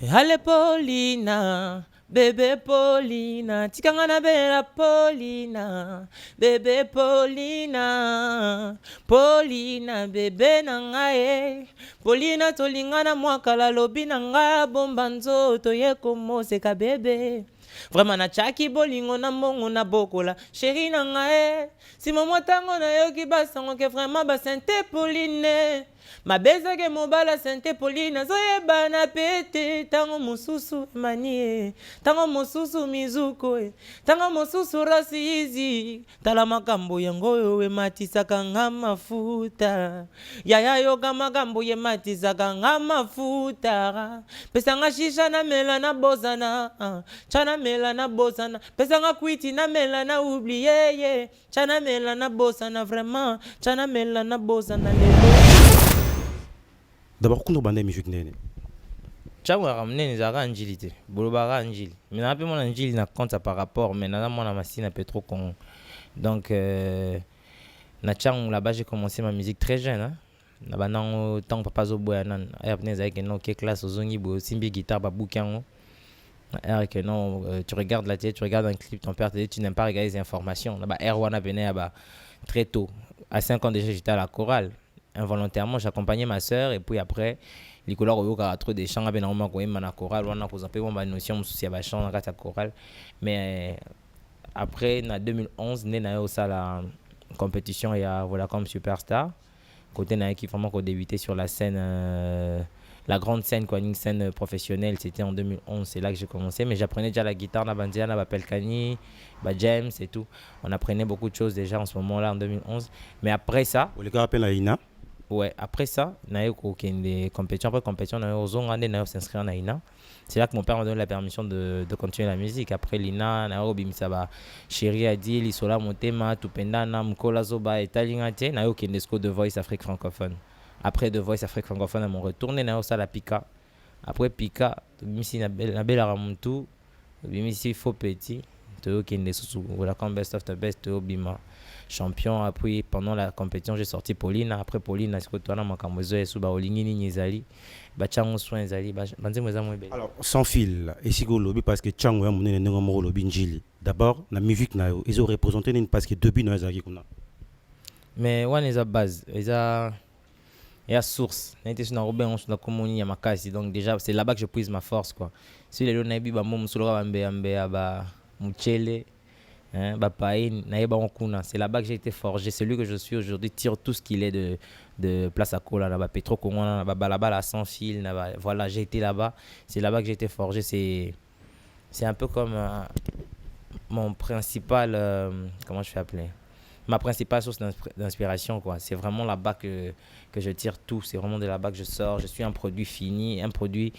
Ale Paulina, bébé Paulina, tikangana bela Paulina, bébé Paulina, Paulina, bébé nangae, Paulina tolingana mwakala lobi nanga bomba nzoto yekomo seka bébé. Vraiment na chaki bolingo na mbongo na bokola chéri nangae, si momo tango na yoki basango ke vraiment basente Pauline. Mabeza ke mobala sente Pauline zoyeba na pete tango mususu manie tango mususu mizuko tango mususu rasizi tala makambo yango yo ematisaka nga mafuta yaya yoga makambo ematisaka nga mafuta pesanga shisha na mela na bozana chana mela na bozana pesanga kwiti na mela na oublié chana mela na bozana vraiment chana mela na bozana lelo. D'abord, quand on a musique nene. Changu ramener les arranges te. Bolobara anjili. Mais n'a pas mon anjili na compte par rapport mais n'a mon amasi na pétro con. Donc na changu là-bas j'ai commencé ma musique très jeune hein. Na banang tant papa zo boyanan. Ay apne za ke no ke classe ozongi bo simbi guitare ba boukango. Ay que non tu regardes la télé, tu regardes un clip ton père te dit tu n'aimes pas regarder les informations. Là-bas R1 a venu là-bas très tôt. À 5 ans déjà j'étais à la chorale. Involontairement j'accompagnais ma sœur et puis après les couleurs au yoga trop des chants avec normalement quand même chorale on a posé un peu mon notion souci à chant dans la chorale mais après en 2011 né na au la compétition et à voilà comme superstar côté na qui vraiment qu'on débuté sur la scène la grande scène quoi une scène professionnelle c'était en 2011 c'est là que j'ai commencé mais j'apprenais déjà la guitare na bandia na Pelkani bah James et tout on apprenait beaucoup de choses déjà en ce moment-là en 2011 mais après ça les gars appellent Aina. Ouais, après ça, na eu des compétitions, après compétition, na eu ozongande na eu s'inscrire na Ina. C'est là que mon père m'a donné la permission de continuer la musique. Après l'Ina, na eu bimisaba chéri a dit lisola motema tupenda na mkola zoba etalingate na eu kendesco de Voice Afrique francophone. Après de Voice Afrique francophone, on retourné na eu ça la Pika. Après Pika, bimisi na bela ramuntu, bimisi faux petit, to kendesco voilà comme best of the best to bima. Champion après pendant la compétition j'ai sorti Pauline après Pauline est-ce que toi na makambozo et suba olingini nyezali ba chango soin ezali ba banze mweza mwebe. Alors sans fil ici go lobby parce que chango ya munene ngo mo lobby njili d'abord la musique na yo ils ont représenté une parce que depuis no ezali kuna mais one is a base is a source n'était sur na robin on sur na komoni ya makasi donc déjà c'est là-bas que je puise ma force quoi si les lona bi ba mom soloka ba ba muchele hein, c'est là-bas que j'ai été forgé. Celui que je suis aujourd'hui tire tout ce qu'il est de Place à Kola, là-bas, Petro Congo, là-bas, là, sans fil. Là-bas. Voilà, j'ai été là-bas. C'est là-bas que j'ai été forgé. C'est un peu comme mon principal. Comment je fais appeler ma principale source d'inspiration, quoi. C'est vraiment là-bas que je tire tout. C'est vraiment de là-bas que je sors. Je suis un produit fini, un produit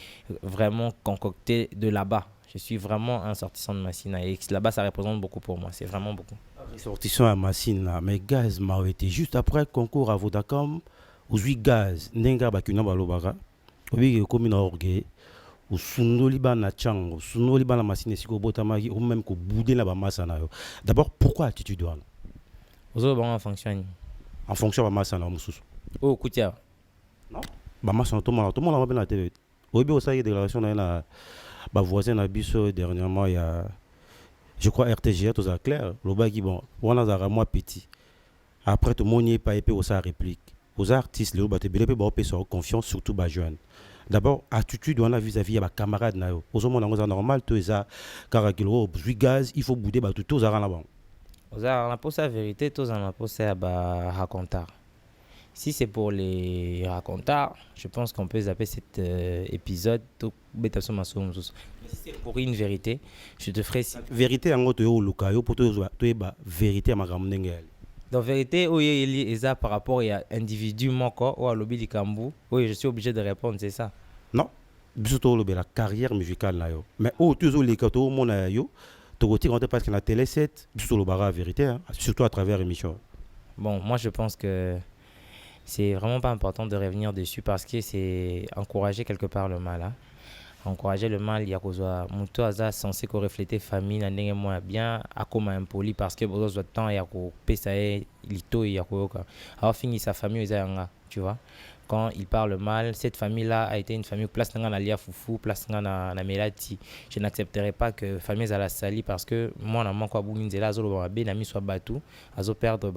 vraiment concocté de là-bas. Je suis vraiment un sortissant de Massina et là-bas ça représente beaucoup pour moi, c'est vraiment beaucoup. Sortissant à Massina, mais Gaz m'a été juste après le concours à Vodacom, où je Gaz, Nenga Bakuna Balobara, oui, comme une orgue, où Sunoli Bana Chang, Sunoli Bana Massina, Siko Botamagi, ou même que Boudé la Bamassana. D'abord, pourquoi attitude douane Vous avez en fonction. En fonction de Bamassana, Moussous. Oh, Koutia. Non Bamassana, tout le monde a bien la télé. Oui, bien, ça y est, déclaration dans la. Bah voisin a biso dernièrement il y a je crois RTG tout ça clair le bas qui bon on a un mois petit après tout le monde n'y est pas épais au sa réplique aux artistes les bateaux belé pas sur confiance surtout bas jeunes d'abord attitude on a vis-à-vis à camarade na yo aux hommes on normal tout ça car kilo gaz il faut bouder bah tout ça là-bas aux a la pose la vérité tous en la pose à bah raconter. Si c'est pour les racontars, je pense qu'on peut zapper cet épisode. Si c'est pour une vérité, je te ferai. Vérité en gros, au local, pour toi, vérité à ma grand donc vérité, oui, il y a par rapport à individu moko ou à lobby du Cambou. Oui, je suis obligé de répondre, c'est ça. Non, surtout la carrière musicale là yo. Mais au toujours les cadeaux mon là yo, tu retires parce que la télé c'est surtout le bara vérité, hein, surtout à travers l'émission. Bon, moi je pense que c'est vraiment pas important de revenir dessus parce que c'est encourager quelque part le mal. Hein. Encourager le mal, il y a cause muto aza censé ko refléter famille na ndenge moins bien akoma impoli parce que besoin de temps ya ko pesa lito ya ko ka. Alors fini sa famille ezanga, tu vois. quand ils parlent mal. Cette famille-là a été une famille place na lia foufou, place na melati. Je n'accepterai pas que famille à la sali parce que moi na manko abunginzela azolo ba be na mi soit batu, azo perdre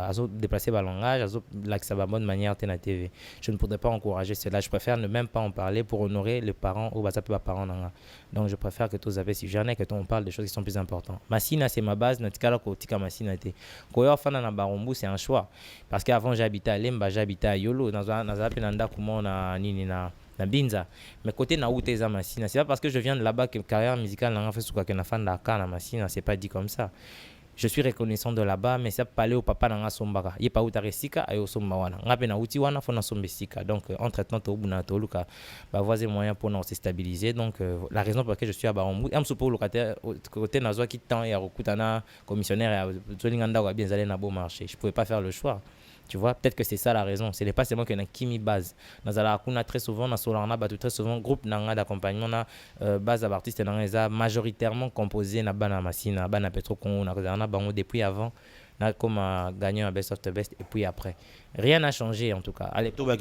azo déplacer ba langage, azo l'accès ba bonne manière na TV. Je ne pourrais pas encourager cela. Je préfère ne même pas en parler pour honorer les parents ou basape ba parents nanga. Donc je préfère que tous avez si jamais que on parle des choses qui sont plus importantes. Masina c'est ma base, na tikala ko tika masina te. Koyo fana na Barumbu c'est un choix parce qu'avant j'habitais à Lemba, j'habitais à Yolo dans Nanda Kumona Nini na Binza. Mais côté na Outeza Masina, c'est pas parce que je viens de là-bas que carrière musicale n'a fait souka que na fan d'Aka na Masina, c'est pas dit comme ça. Je suis reconnaissant de là-bas, mais ça peut aller au papa dans la sombara. Il pas où resika et au sombawana. Ngabe na uti wana fona sombesika. Donc entre temps to buna to luka ba voiser moyen pour nous se stabiliser. Donc la raison pour laquelle je suis à Barombu, am support locataire côté na zo qui temps et à rekutana commissionnaire et zolinganda wa bien aller na beau marché. Je pouvais pas faire le choix. Tu vois, peut-être que c'est ça la raison. Ce n'est pas seulement qu'il y a une base. Nous avons très souvent, très souvent, groupe d'accompagnement, base d'artistes majoritairement composé na bana masina, bana petro congo, depuis avant, comme gagné un best of the best et puis après. Rien n'a changé en tout cas. Allez. Tout va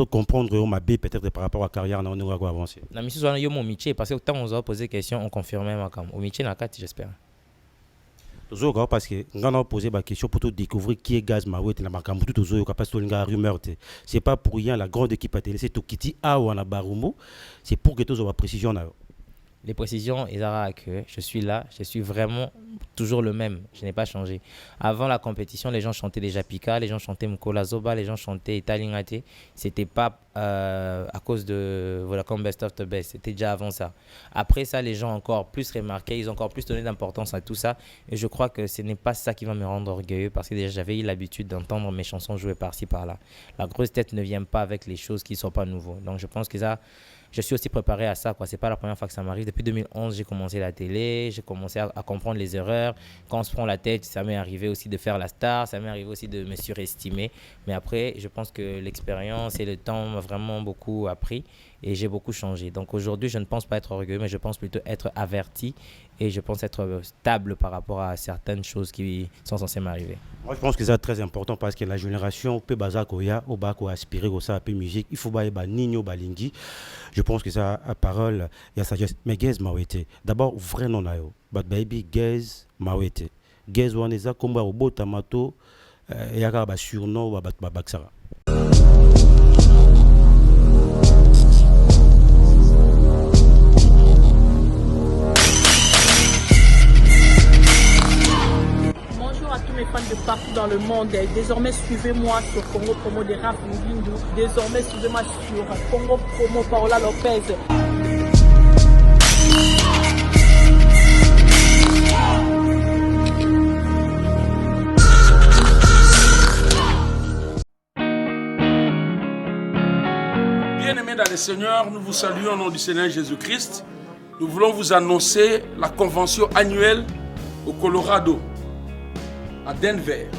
comprendre ma B peut-être par rapport à la carrière, on va avancer. La mission soit yo mon métier parce que tant on a posé question, on confirmait ma cam. Au métier na 4 j'espère. Toujours parce que quand on a posé la question pour découvrir qui est Gaz Mawete, c'est pas pour rien la grande équipe à télé, c'est tout qui a ou en Barumbu, c'est pour que tous la précision. Les précisions, Isara, que je suis là, je suis vraiment toujours le même, je n'ai pas changé. Avant la compétition, les gens chantaient déjà Pika, les gens chantaient Mkola Zoba, les gens chantaient Italingate. C'était pas à cause de Vodacom Best of the Best, c'était déjà avant ça. Après ça, les gens ont encore plus remarqué, ils ont encore plus donné d'importance à tout ça. Et je crois que ce n'est pas ça qui va me rendre orgueilleux parce que déjà j'avais eu l'habitude d'entendre mes chansons jouer par-ci par-là. La grosse tête ne vient pas avec les choses qui ne sont pas nouveaux. Donc je pense que ça... Je suis aussi préparé à ça, quoi. C'est pas la première fois que ça m'arrive. Depuis 2011, j'ai commencé la télé, j'ai commencé à comprendre les erreurs. Quand on se prend la tête, ça m'est arrivé aussi de faire la star, ça m'est arrivé aussi de me surestimer. Mais après, je pense que l'expérience et le temps m'ont vraiment beaucoup appris et j'ai beaucoup changé. Donc aujourd'hui, je ne pense pas être orgueilleux, mais je pense plutôt être averti et je pense être stable par rapport à certaines choses qui sont censées m'arriver. Moi, je pense que c'est très important parce que la génération peut baser koya au bas quoi aspirer au ça peu musique, il faut ba nino balingi. Je pense que ça a parole, il y a sagesse. Mais Gaz Mawete, d'abord vrai nom là yo. But baby Gaz Mawete. Gaz waneza komba au tamato et ya ba surnom ba baksara. Mes fans de partout dans le monde, désormais suivez-moi sur Congo Promo des Rap Mbindu, désormais suivez-moi sur Congo Promo Paola Lopez. Bien-aimés dans le Seigneur, nous vous saluons au nom du Seigneur Jésus-Christ. Nous voulons vous annoncer la convention annuelle au Colorado, à Denver,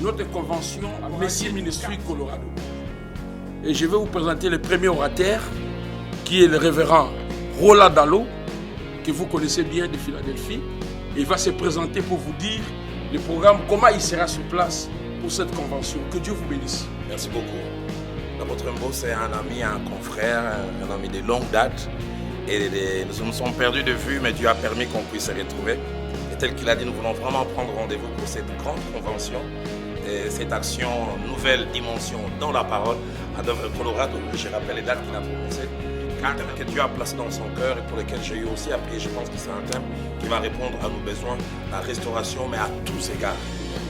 notre convention à Messie Ministry Colorado. Et je vais vous présenter le premier orateur, qui est le révérend Rola Dalo, que vous connaissez bien de Philadelphie. Il va se présenter pour vous dire le programme, comment il sera sur place pour cette convention. Que Dieu vous bénisse. Merci beaucoup. L'apôtre Mbo, c'est un ami, un confrère, un ami de longue date. Et nous nous sommes perdus de vue, mais Dieu a permis qu'on puisse se retrouver. Tel qu'il a dit, nous voulons vraiment prendre rendez-vous pour cette grande convention, et cette action nouvelle dimension dans la parole à Denver, Colorado. Je rappelle les dates qu'il a prononcées, que Dieu a placé dans son cœur et pour lesquelles j'ai eu aussi à prier. Je pense que c'est un thème qui va répondre à nos besoins, la restauration, mais à tous égards.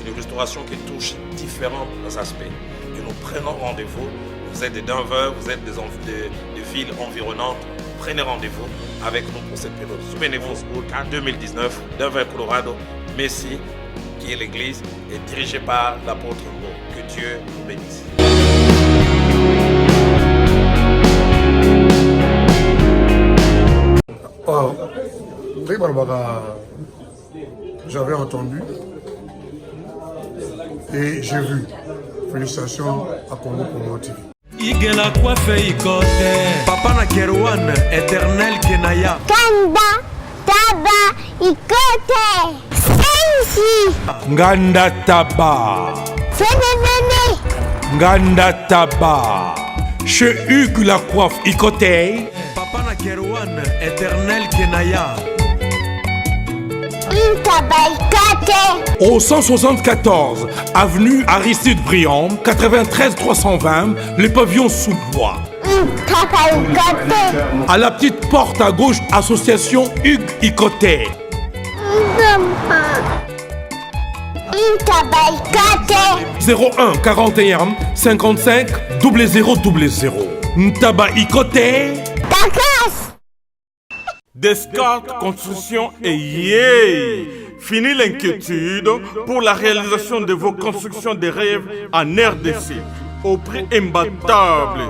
Une restauration qui touche différents aspects. Et nous prenons rendez-vous. Vous êtes de Denver, vous êtes des villes environnantes. Prenez rendez-vous avec nous pour cette période. Souvenez-vous, en 2019, Denver, Colorado, Messie, qui est l'église, est dirigée par l'apôtre Mbo. Que Dieu vous bénisse. J'avais entendu et j'ai vu. Félicitations à Congo Promo TV. Igela coiffe ikote Papa na Kerouan éternel Kenaya Kanda Taba Ikote Sensi Nganda Taba Fene Nganda Taba. Chez Hugues la coiffe Icotey. Papa na Kerouan, éternel Kenaya. Au 174, avenue Aristide Briand, 93 320, les pavillons sous bois. À la petite porte à gauche, association Hugues Icotey. 01 41 55 0000. Ntaba Icotey. Descartes Construction et yeah! Fini l'inquiétude pour la réalisation de vos constructions de rêves en RDC au prix imbattable.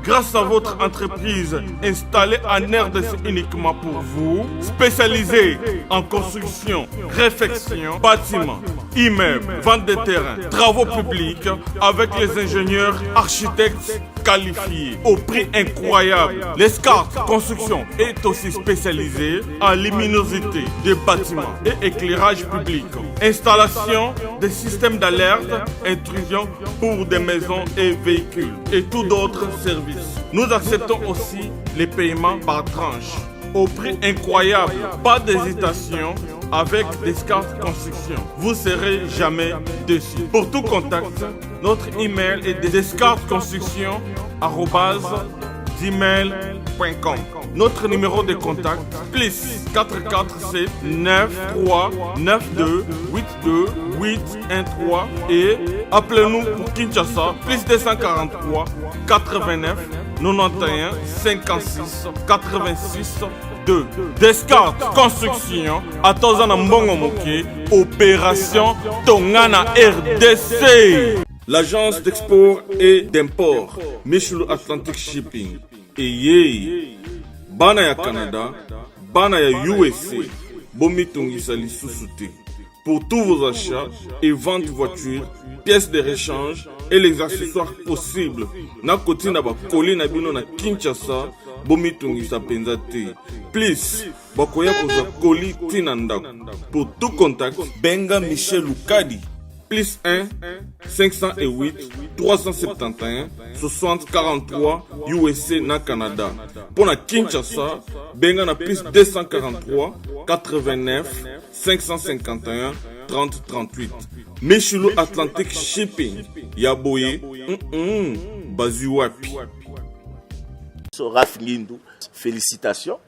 Grâce à votre entreprise installée en RDC uniquement pour vous, spécialisée en construction, réfection, bâtiments, immeubles, vente de terrains, travaux publics, avec les ingénieurs architectes qualifiés au prix incroyable. L'escarpe Construction est aussi spécialisée en luminosité des bâtiments et éclairage public. Installation des systèmes d'alerte, intrusion pour des maisons et véhicules et tout d'autres services. Nous acceptons aussi les paiements par tranche au prix incroyable. Pas d'hésitation avec Descartes Construction. Vous serez jamais déçus. Pour tout contact, notre email est descartesconstruction@gmail.com. Notre numéro de contact plus 447 93 92 82 813 et appelez-nous pour Kinshasa plus 243 89 91 56 86 2. Descartes Construction à Tozana Mbongo Moké, opération Tongana RDC. L'agence d'export et d'import Michel Atlantic Shipping et Yei Bana ya Canada, Bana ya USA, Bomi Tongisa Lissusute. Pour tous vos achats et ventes de voitures, pièces de rechange et les accessoires possibles. Na koti na ba koli na bino na Kinshasa, Bomi Tongisa Penzate. Please, bakoya koza koli tina ndako. Pour tout contact, Benga Michel Lukadi. Plus 1 508 371 60 43 USA na Canada. Pour la Kinshasa, benga na plus 243 89 551 30 38. Michelo Atlantic Shipping. Yaboye, Bazuapi. Raph Ngindou, félicitations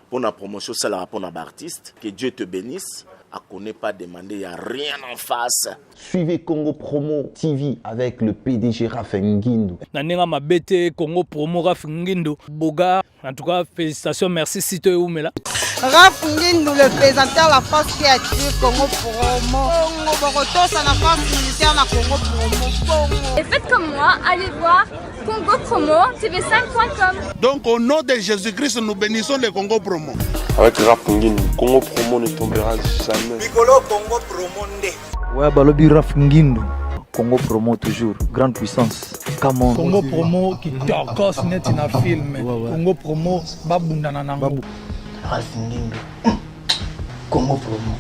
pour la promotion, c'est la rapport d'artiste. Que Dieu te bénisse. À connaît pas demander, il n'y a rien en face. Suivez Congo Promo TV avec le PDG Raph Ngindou. Nanenga Mabete, Congo Promo Raph Ngindou. Boga, en tout cas, félicitations, merci Sito Oumela. Raph Ngindou, le présentateur de la force créative Congo Promo. Congo Boroto, c'est la force militaire de Congo Promo. Et faites comme moi, allez voir Congo Promo, tv5.com. Donc au nom de Jésus-Christ, nous bénissons le Congo Promo. Avec Raph Ngindou, Congo Promo ne tombera jamais. Piccolo Congo Promo nde. Ouais, Balobi Raph Ngindou. Congo Promo toujours, grande puissance. Come on. Congo Promo qui torcos net in a film. Congo Promo babundana nango. Raph Ngindou. Congo Promo.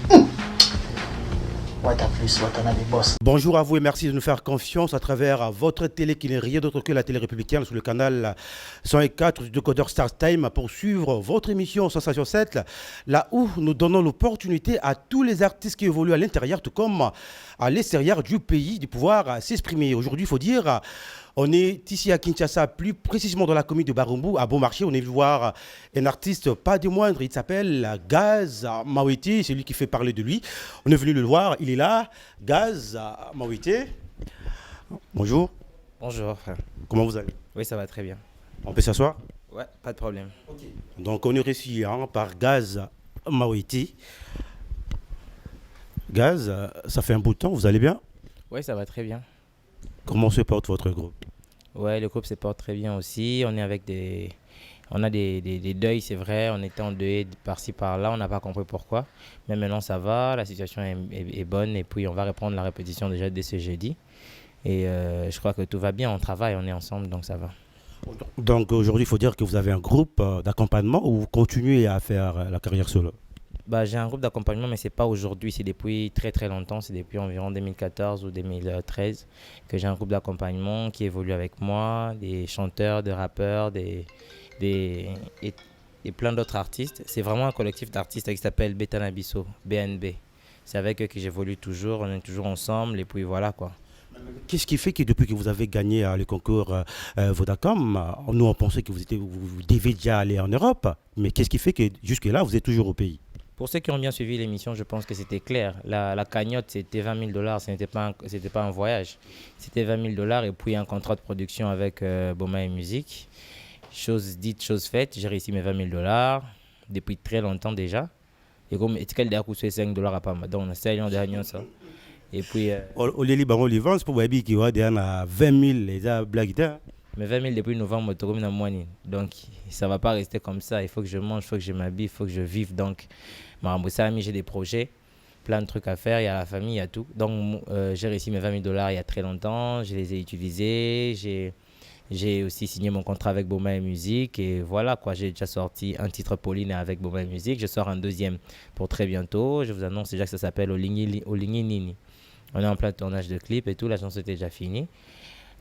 Bonjour à vous et merci de nous faire confiance à travers votre télé qui n'est rien d'autre que la télé républicaine sur le canal 104 du décodeur Star Time pour suivre votre émission Sensation 7, là où nous donnons l'opportunité à tous les artistes qui évoluent à l'intérieur tout comme à l'extérieur du pays de pouvoir s'exprimer. Aujourd'hui, il faut dire, on est ici à Kinshasa, plus précisément dans la commune de Barumbu, à Beaumarchais. On est venu voir un artiste pas des moindres, il s'appelle Gaz Mawete, c'est lui qui fait parler de lui. On est venu le voir, il est là, Gaz Mawete. Bonjour. Bonjour. Comment vous allez? Oui, ça va très bien. On peut s'asseoir? Ouais, pas de problème. Okay. Donc on est reçu par Gaz Mawete. Gaz, ça fait un bout de temps, vous allez bien? Oui, ça va très bien. Comment se porte votre groupe? Ouais, le groupe se porte très bien aussi. On est avec on a des deuils, c'est vrai. On était en deuil par-ci, par-là. On n'a pas compris pourquoi. Mais maintenant, ça va. La situation est bonne. Et puis, on va reprendre la répétition déjà dès ce jeudi. Et je crois que tout va bien. On travaille, on est ensemble, donc ça va. Donc, aujourd'hui, il faut dire que vous avez un groupe d'accompagnement ou vous continuez à faire la carrière solo? J'ai un groupe d'accompagnement, mais c'est pas aujourd'hui, c'est depuis très très longtemps, c'est depuis environ 2014 ou 2013 que j'ai un groupe d'accompagnement qui évolue avec moi, des chanteurs, des rappeurs, et plein d'autres artistes. C'est vraiment un collectif d'artistes qui s'appelle Betanabiso, BNB. C'est avec eux que j'évolue toujours, on est toujours ensemble et puis voilà quoi. Qu'est-ce qui fait que depuis que vous avez gagné le concours Vodacom, nous on pensait que vous deviez déjà aller en Europe, mais qu'est-ce qui fait que jusque-là vous êtes toujours au pays? Pour ceux qui ont bien suivi l'émission, je pense que c'était clair. La cagnotte, c'était $20, ce n'était pas un voyage. C'était $20 et puis un contrat de production avec Boma et Musique. Chose dite, chose faite, j'ai réussi mes $20 depuis très longtemps déjà. Et comme étiquette de coûté $5 à pas donc on a essayé de ça. Et puis au lieu de l'Ivan, c'est pour Baby qui va à 20 000 les blagues. Mais 20 000 depuis novembre, donc ça ne va pas rester comme ça. Il faut que je mange, il faut que je m'habille, il faut que je vive. Donc, j'ai des projets, plein de trucs à faire. Il y a la famille, il y a tout. Donc, j'ai réussi mes $20 000 il y a très longtemps. Je les ai utilisés. J'ai aussi signé mon contrat avec Boma et Musique. Et voilà, quoi. J'ai déjà sorti un titre Pauline avec Boma et Musique. Je sors un deuxième pour très bientôt. Je vous annonce déjà que ça s'appelle Olingi Nini. On est en plein tournage de clip et tout. La chanson était déjà finie.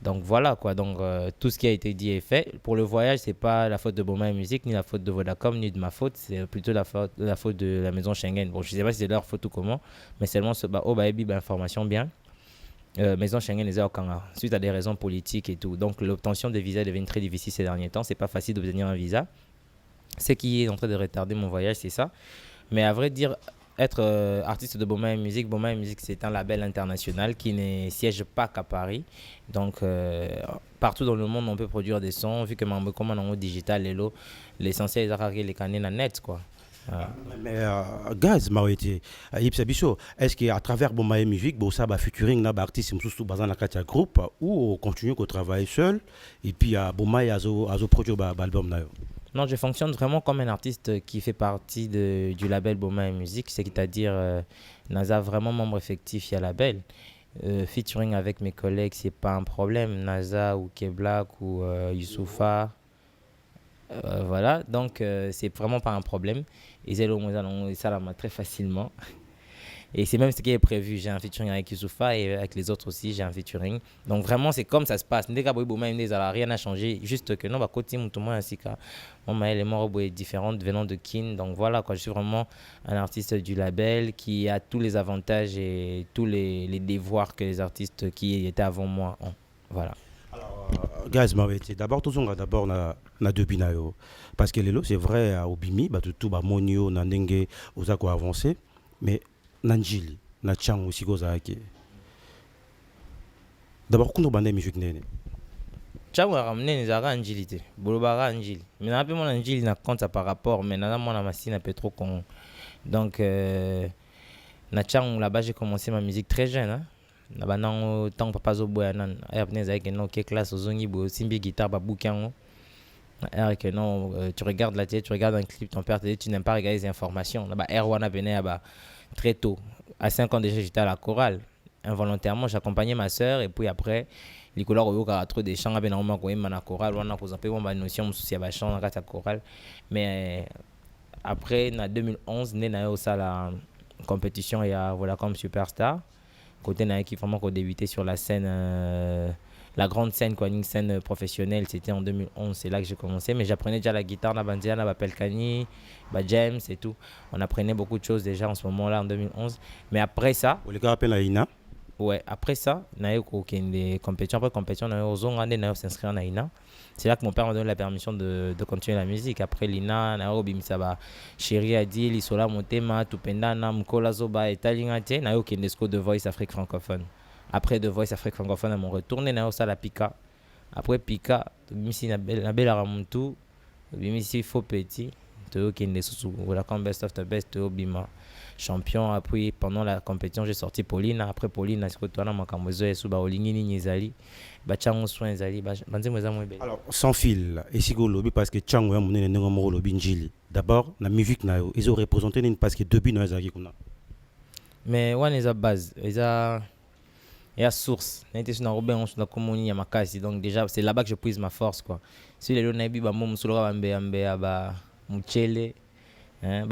Donc voilà quoi, donc tout ce qui a été dit est fait. Pour le voyage, c'est pas la faute de Boma et Musique, ni la faute de Vodacom, ni de ma faute, c'est plutôt la faute de la maison Schengen. Bon, je sais pas si c'est leur faute ou comment, mais seulement information bien. Maison Schengen les a au Kanga, suite à des raisons politiques et tout. Donc l'obtention de visa est devenue très difficile ces derniers temps, c'est pas facile d'obtenir un visa. Ce qui est en train de retarder mon voyage, c'est ça. Mais à vrai dire, être artiste de Boma et Musique, c'est un label international qui ne siège pas qu'à Paris. Donc, partout dans le monde, on peut produire des sons. Vu que comme on est digital, l'essentiel est de les canner dans net, quoi. Mais Gaz, est-ce qu'à travers Boma et Musique, ça va featuring na artiste dans un groupe ou on continue qu'on travaille seul et puis Boma et Azo produire l'album? Non, je fonctionne vraiment comme un artiste qui fait partie du label Boma et Musique, c'est-à-dire Naza vraiment membre effectif, il y a label. Featuring avec mes collègues, c'est pas un problème. Naza ou Keblak ou Youssoufa, voilà, donc c'est vraiment pas un problème. Et ça très facilement. Et c'est même ce qui est prévu. J'ai un featuring avec Youssoufa et avec les autres aussi, j'ai un featuring. Donc vraiment, c'est comme ça se passe. Rien n'a changé. Juste que non, côté Moutouma ainsi que les morts est différente venant de Kin. Donc voilà, quoi, je suis vraiment un artiste du label qui a tous les avantages et tous les devoirs que les artistes qui étaient avant moi ont. Voilà. Guys, d'abord, tout le monde d'abord na deux binayo. Parce que c'est vrai, au Bimi, tout monio, nanenge, aux accords avancés. Mais Nanjili, na chang aussi kozaki. D'abord, quand on bande musique nene. Chang wa ramener les ara Nanjili te. Bolobara Nanjili. Mais n'a pas mon Nanjili na compte par rapport, mais na mon machine un peu trop con. Donc na chang là-bas j'ai commencé ma musique très jeune hein. Na banang tant papa zo boya nan. Ay apne za ke no ke classe ozongi bo simbi guitare ba boucan. Que non, tu regardes la télé, tu regardes un clip, ton père te dit tu n'aimes pas regarder les informations. Là-bas, Erwana venait très tôt. À 5 ans déjà, j'étais à la chorale. Involontairement, j'accompagnais ma soeur et puis après, les couleurs au a trop des chants à Benaroma quand même à la chorale. On a posé un peu de notion souci à la chant dans la chorale. Mais après, en 2011, né na la compétition et à Vodacom Superstar. Côté na qui vraiment débuté sur la scène. La grande scène, quoi, une scène professionnelle, c'était en 2011, c'est là que j'ai commencé. Mais j'apprenais déjà la guitare, la bandia, la Pelkani, James et tout. On apprenait beaucoup de choses déjà en ce moment-là, en 2011. Mais après ça... Vous les gars appellent la INA? Ouais, après ça, on a eu des compétitions. Après compétition, on a eu aux on a s'inscrire à l'INA. C'est là que mon père m'a donné la permission de continuer la musique. Après l'INA, on a eu Bimsaba, Chéri Adi, Lisola Montema, Tupenda, Namkola Zoba et Talingate. On a eu de Voice Afrique francophone. Après The Voice Afrique francophone, on retourné dans la Pika. Après Pika, Missy la belle Aramontou, Missy Faux Petit, Théo qui est sous la Best of the Best, Théo Bima, champion. Après, pendant la compétition, j'ai sorti Pauline. Après Pauline, je suis retourné à Makambozo et sous Baolini Nizali. Bachango Soin Zali. Alors, sans fil, et si vous lobby parce que Chango a mené un lobby Njili. D'abord, la musique, ils ont représenté parce que depuis, nous avons. Mais on est à base. Et à source, donc déjà c'est là-bas que je puise ma force quoi. Si les lonabi ba mom sulora bambe amba ba muchele Hein,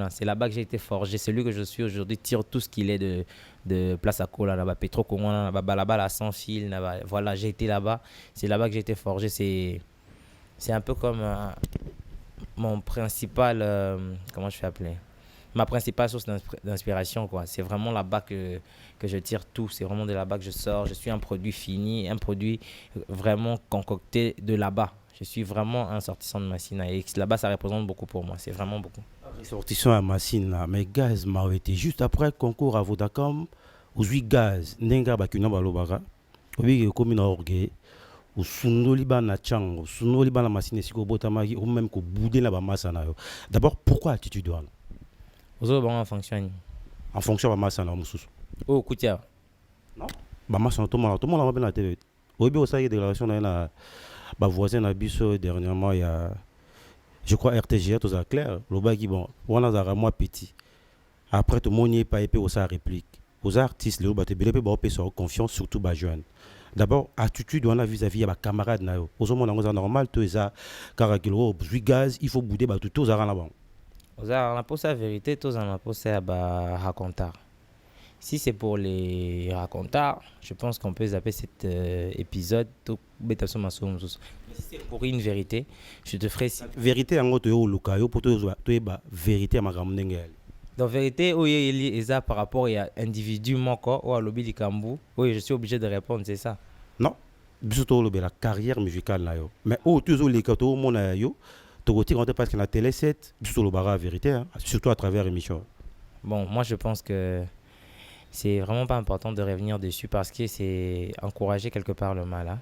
c'est là-bas que j'ai été forgé. Celui que je suis aujourd'hui tire tout ce qu'il est de Place à Kola, là-bas, Petro Congo, là-bas, là, sans fil. Là-bas. Voilà, j'ai été là-bas. C'est là-bas que j'ai été forgé. C'est un peu comme mon principal. Comment je fais appeler? Ma principale source d'inspiration, quoi. C'est vraiment là-bas que je tire tout. C'est vraiment de là-bas que je sors. Je suis un produit fini, un produit vraiment concocté de là-bas. Je suis vraiment un sortissant de Massina. Et là-bas, ça représente beaucoup pour moi. C'est vraiment beaucoup. Sortissant à Massina, mais gaz m'a été juste après le concours à Vodacom. Aujourd'hui, gaz, Nenga Bakuna Balobara. Oui, comme une orgueil. Ou Sundoli Bana Chang, ou Sundoli Bana Massina, si vous botamagi, ou même que boudé la Bamassana. D'abord, pourquoi attitude douane? Vous avez en fonction. En fonction de Bamassana, Moussous. Oh, Koutia. Non? Bamassana, tout le monde a bien la télé. Oui, bien, ça y est, déclaration dans la. Ma voisin a vu ça dernièrement, il y a, je crois, RTGR, tout ça clair. Le bas qui, bon, on a un mois petit. Après, tout le monde n'y est pas épais, aux réplique. Aux artistes, les autres, ils ont confiance, surtout aux jeunes. D'abord, attitude, on a vis-à-vis de camarades. Aux hommes, on a normal, tout ça, car gaz, il faut bouder, tout ça là-bas. On a posé la vérité, tout ça, on a posé à raconter. Si c'est pour les racontars, je pense qu'on peut zapper cet épisode. Mais si c'est pour une vérité, je te ferai... Vérité, en gros, tu es vérité à ma grande. Donc, vérité, oui, il y a par rapport à l'individu, ou à l'objet du Cambou. Oui, je suis obligé de répondre, c'est ça. Non, surtout la carrière musicale. Mais où tu es les cadeaux, mon aïe, tu es parce que la télé, c'est surtout la vérité, surtout à travers l'émission. Bon, moi, je pense que c'est vraiment pas important de revenir dessus parce que c'est encourager quelque part le mal. Hein.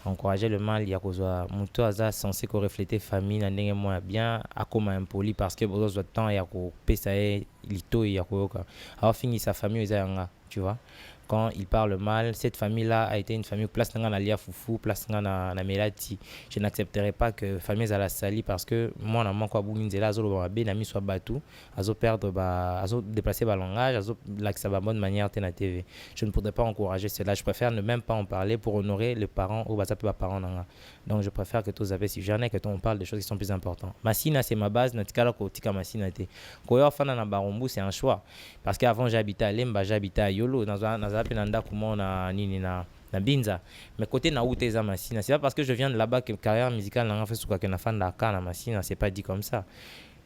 Encourager le mal, il y a quoi Mouto Aza censé refléter famille, n'en moins bien, à comme impoli parce que besoin de temps, il y a quoi pesae, lito, il y a quoi. Alors, fini sa famille, tu vois. Quand il parle mal, cette famille-là a été une famille place dans la lia foufou, place dans la melati. Je n'accepterai pas que famille à la sali parce que moi, on a quoi bouminzela, azo ba ben ami soit battu, azo perdre ba, azo déplacer ba langage, azo l'accès ba bonne manière na TV. Je ne pourrais pas encourager cela. Je préfère ne même pas en parler pour honorer les parents ou basape ba parents nanga. Donc je préfère que tous avez si jamais que on parle des choses qui sont plus importantes. Massina c'est ma base, natikala ko tika Massina te. Koyo fana na Barumbu c'est un choix parce qu'avant j'habitais à Lemba, j'habitais à Yolo dans Nanda comment na nini na Binza mais côté na Uteza Massina c'est pas parce que je viens de là-bas que carrière musicale n'a fait quoi que na fan da na Massina c'est pas dit comme ça.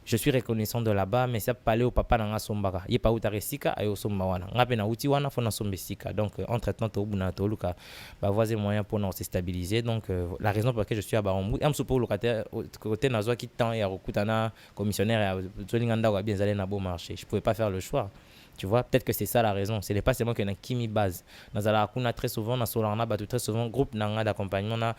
Je suis reconnaissant de là-bas mais ça parler au papa na sombaka il pas uta resika ayo sombawana ngape na uti wana fona sombesika donc entre temps to buna to luka ba voisin moyen pour nous se stabiliser donc la raison pour laquelle je suis à Barombu am pour locataire côté na zo qui temps ya rekutana commissionnaire ya zolinganda wa bien aller na beau marché je pouvais pas faire le choix. Tu vois, peut-être que c'est ça la raison. Ce n'est pas seulement que na kimi base. On a très souvent, na Solarna, très souvent, groupe nanga d'accompagnement, na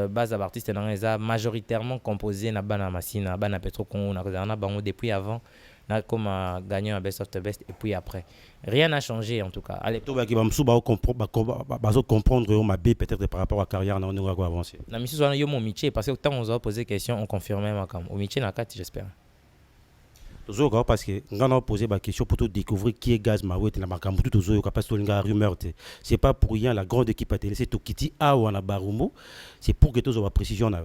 base d'artistes nanga majoritairement composé na bana Massina, bana Petro Congo, na bango depuis avant, na comme gagné un best of the best et puis après. Rien n'a changé en tout cas. Allez. Tout va qui va me comprendre ma B peut-être par rapport à la carrière, on va avancer. Na mission soit yo mon métier parce que tant on a posé question, on confirmait ma cam. Au métier na 4 j'espère. Toujours parce que quand on pose la question pour découvrir qui est Gaz Maouet et la marque Moutou toujours capable de faire rumeur c'est pas pour rien la grande équipe à télé c'est tout Kiti Awana Barumo c'est pour que tous aient précision là.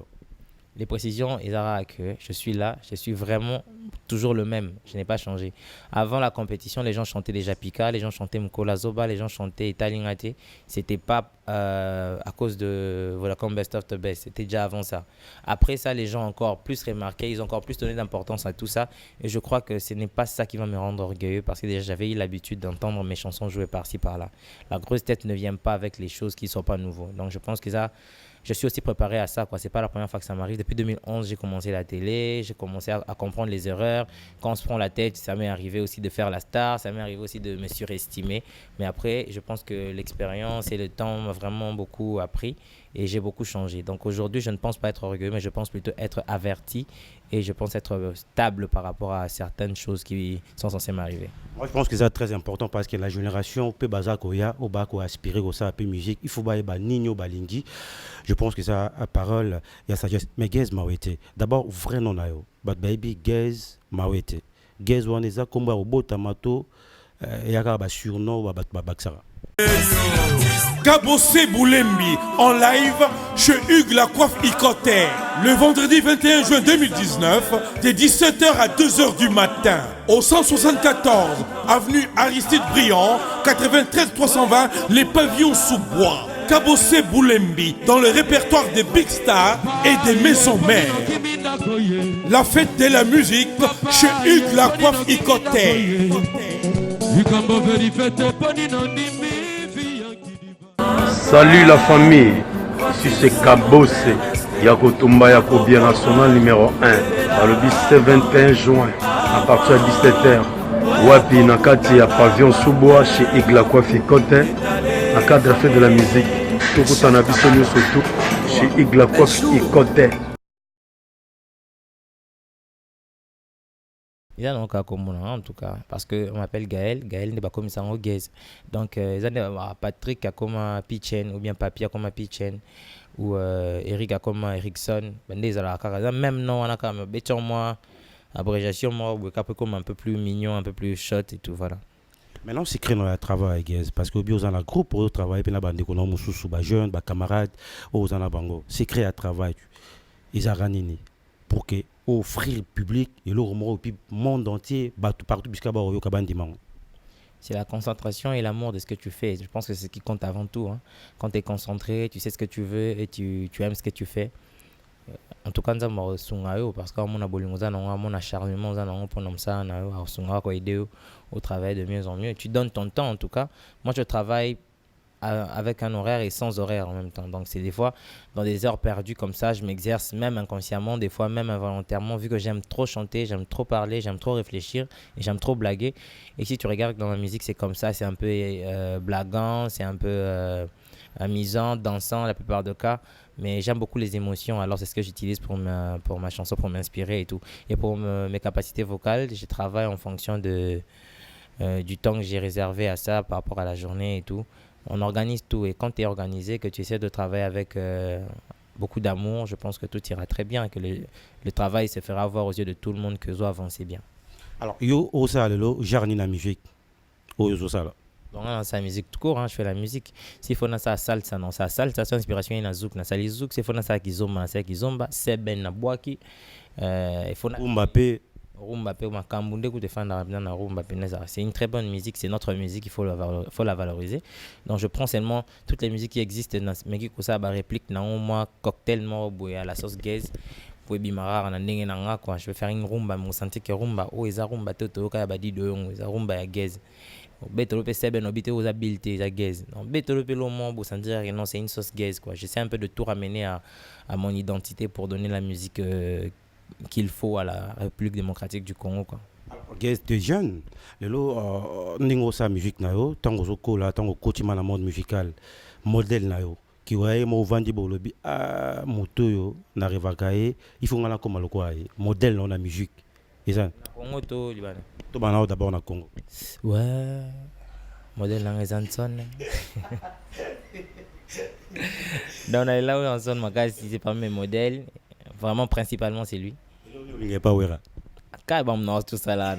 Les précisions, que je suis là, je suis vraiment toujours le même, je n'ai pas changé. Avant la compétition, les gens chantaient déjà Pika, les gens chantaient Mkola Zoba, les gens chantaient Italingate. C'était pas à cause de Vodacom Best of the Best, c'était déjà avant ça. Après ça, les gens ont encore plus remarqué, ils ont encore plus donné d'importance à tout ça. Et je crois que ce n'est pas ça qui va me rendre orgueilleux parce que déjà j'avais eu l'habitude d'entendre mes chansons jouer par-ci par-là. La grosse tête ne vient pas avec les choses qui ne sont pas nouveaux. Donc je pense que ça... Je suis aussi préparé à ça, quoi. C'est pas la première fois que ça m'arrive. Depuis 2011, j'ai commencé la télé, j'ai commencé à comprendre les erreurs. Quand on se prend la tête, ça m'est arrivé aussi de faire la star, ça m'est arrivé aussi de me surestimer. Mais après, je pense que l'expérience et le temps m'ont vraiment beaucoup appris et j'ai beaucoup changé. Donc aujourd'hui, je ne pense pas être orgueilleux, mais je pense plutôt être averti et je pense être stable par rapport à certaines choses qui sont censées m'arriver. Moi, je pense que c'est très important parce que la génération peut baser koya au bas aspirer au ça peu musique, il faut ba nino balingi. Je pense que ça a parole, il y a sagesse. Mais Gaz Maouete, d'abord vrai nom là yo. But baby Gaz Maouete. Gaz waneza komba au botamato, il y a ba surnom ba baksara. Kabossé Boulembi en live chez Hugues La Coiffe Icoté le vendredi 21 juin 2019 de 17h à 2h du matin au 174 avenue Aristide Briand 93 320 les pavillons sous bois. Kabossé Boulembi dans le répertoire des big stars et des maisons mères. La fête de la musique chez Hugues La Coiffe Icoté. Salut la famille, ici c'est Kabossé, Yakotumba Yakobia National numéro 1, dans le bis 21 juin, à partir de 17h, Wapi Nakati à pavillon sous-bois chez Igla Coiffe Icoté, à cadre de fête de la musique, tout Tanabiso surtout chez Igla Coiffe Icoté. Il y a donc en tout cas, parce qu'on m'appelle Gaël n'est pas comme ça en Gaze. Donc, il y a Patrick a comme Pichen, ou bien Papi a comme Pichen, ou Eric a comme Erickson. Même non, on a quand même moi, abréviation, moi, comme un peu plus mignon, un peu plus short et tout, voilà. Maintenant, c'est créé dans le travail, parce que vous avez un groupe pour travailler, puis vous avez des jeunes, des camarades, vous avez un bango. C'est créé à travail. Ils ont ranini pour que offrir au public et le monde entier partout puisqu'à c'est la concentration et l'amour de ce que tu fais. Je pense que c'est ce qui compte avant tout, hein. Quand tu es concentré, tu sais ce que tu veux et tu aimes ce que tu fais. En tout cas, parce qu'on a acharnement au travail de mieux en mieux. Tu donnes ton temps en tout cas. Moi, je travaille avec un horaire et sans horaire en même temps. Donc c'est des fois dans des heures perdues comme ça, je m'exerce même inconsciemment, des fois même involontairement, vu que j'aime trop chanter, j'aime trop parler, j'aime trop réfléchir et j'aime trop blaguer. Et si tu regardes dans la musique, c'est comme ça, c'est un peu blaguant, c'est un peu amusant, dansant la plupart des cas. Mais j'aime beaucoup les émotions, alors c'est ce que j'utilise pour ma chanson, pour m'inspirer et tout. Et pour mes capacités vocales, je travaille en fonction du temps que j'ai réservé à ça par rapport à la journée et tout. On organise tout et quand tu es organisé, que tu essaies de travailler avec beaucoup d'amour, je pense que tout ira très bien, que le travail se fera voir aux yeux de tout le monde, que ça avance bien. Alors, yo, osa lelo, jarni la musique. Oyo ça là. Donc, dans sa musique tout court, hein, je fais la musique. S'il faut dans sa salsa, non, sa salsa, c'est inspiration, il y a zouk, dans sa zouk, s'il faut dans sa kizomba, c'est kizomba, c'est ben na boaki. Il faut Mbappé. C'est une très bonne musique, c'est notre musique, il faut la valoriser. Donc je prends seulement toutes les musiques qui existent dans ce musique, ça réplique dans moi cocktail à la sauce gaze. Je vais faire une rumba, mais sentir que rumba, oh, ils rumba, toto, kabadi de ils rumba ya gaze. Betolope seben obité aux habiletés à gaze. Non, betolope l'homme, pour sentir que non, c'est une sauce gaze quoi. J'essaie un peu de tout ramener à mon identité pour donner la musique qu'il faut à la République démocratique du Congo quoi. T'es jeune, lelo ningo sa musique na yo, tango zoko la tango kotima na monde musical, modèle na yo, qui waye mo vandi bolobi moto yo na revakaye, il faut ngala comme loko aye, modèle na musique. Et ça Congo to libane. To bana d'abord na Congo. Ouais. Modèle na Zanson. Dans la là où on sonne magasi, c'est pas mes modèles. Vraiment, principalement, c'est lui. Il n'est pas ouera. Tout ça là.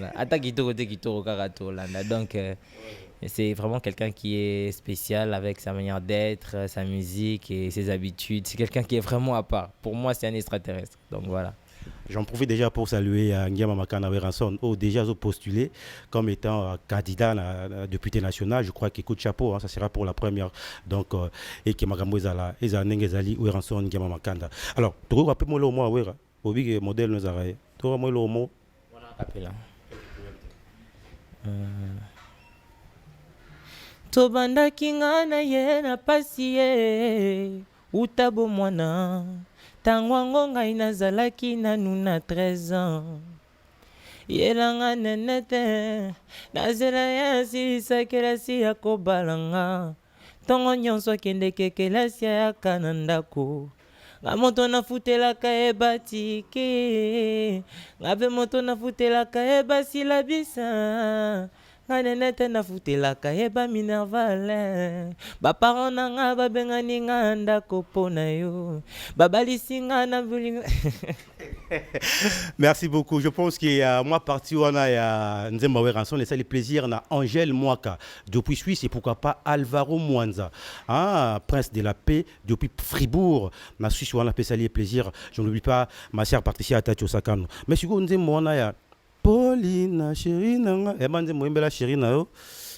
Donc, c'est vraiment quelqu'un qui est spécial avec sa manière d'être, sa musique et ses habitudes. C'est quelqu'un qui est vraiment à part. Pour moi, c'est un extraterrestre. Donc voilà. J'en profite déjà pour saluer Nguema Makana Weranson, déjà postulé comme étant candidat à député national. Je crois qu'il coup de chapeau, hein, ça sera pour la première. Donc, et qui m'a gambé Zala, et Zanengezali, Weranson, Nguema Makanda. Alors, tu vois, rappelle-moi le mot, Wera, au big modèle, nous arrêtons. Tu vois, moi, le mot. Tobanda kinga na ye na pasi ye utabo mwana tango ngai nazalaki nanu na 13 ans yelanga nenete nazela ya silisa kelasi ya kobalanga ntongo nyonso akendeke kelasi ayaka na ndako nga moto nafutelaka ye batike nga mpe moto nafutelaka ye basila bisa nganenete nafutelaka yeba minervale baparent na nga babengani nga ndako mpo na yo babalisi nga na bulingo. Merci beaucoup. Je pense qu'il y a moi parti on a Nzemba Ranson et ça les plaisirs na Angèle Mwaka depuis Suisse et pourquoi pas Alvaro Mwanza. Ah, prince de la paix depuis Fribourg. Na Suisse on a fait ça les plaisirs. Je n'oublie pas ma chère Patricia Atacho Sakano. Mais si vous Nzemba on a Pauline chérie nanga et man Nzemba mbela chérie na yo.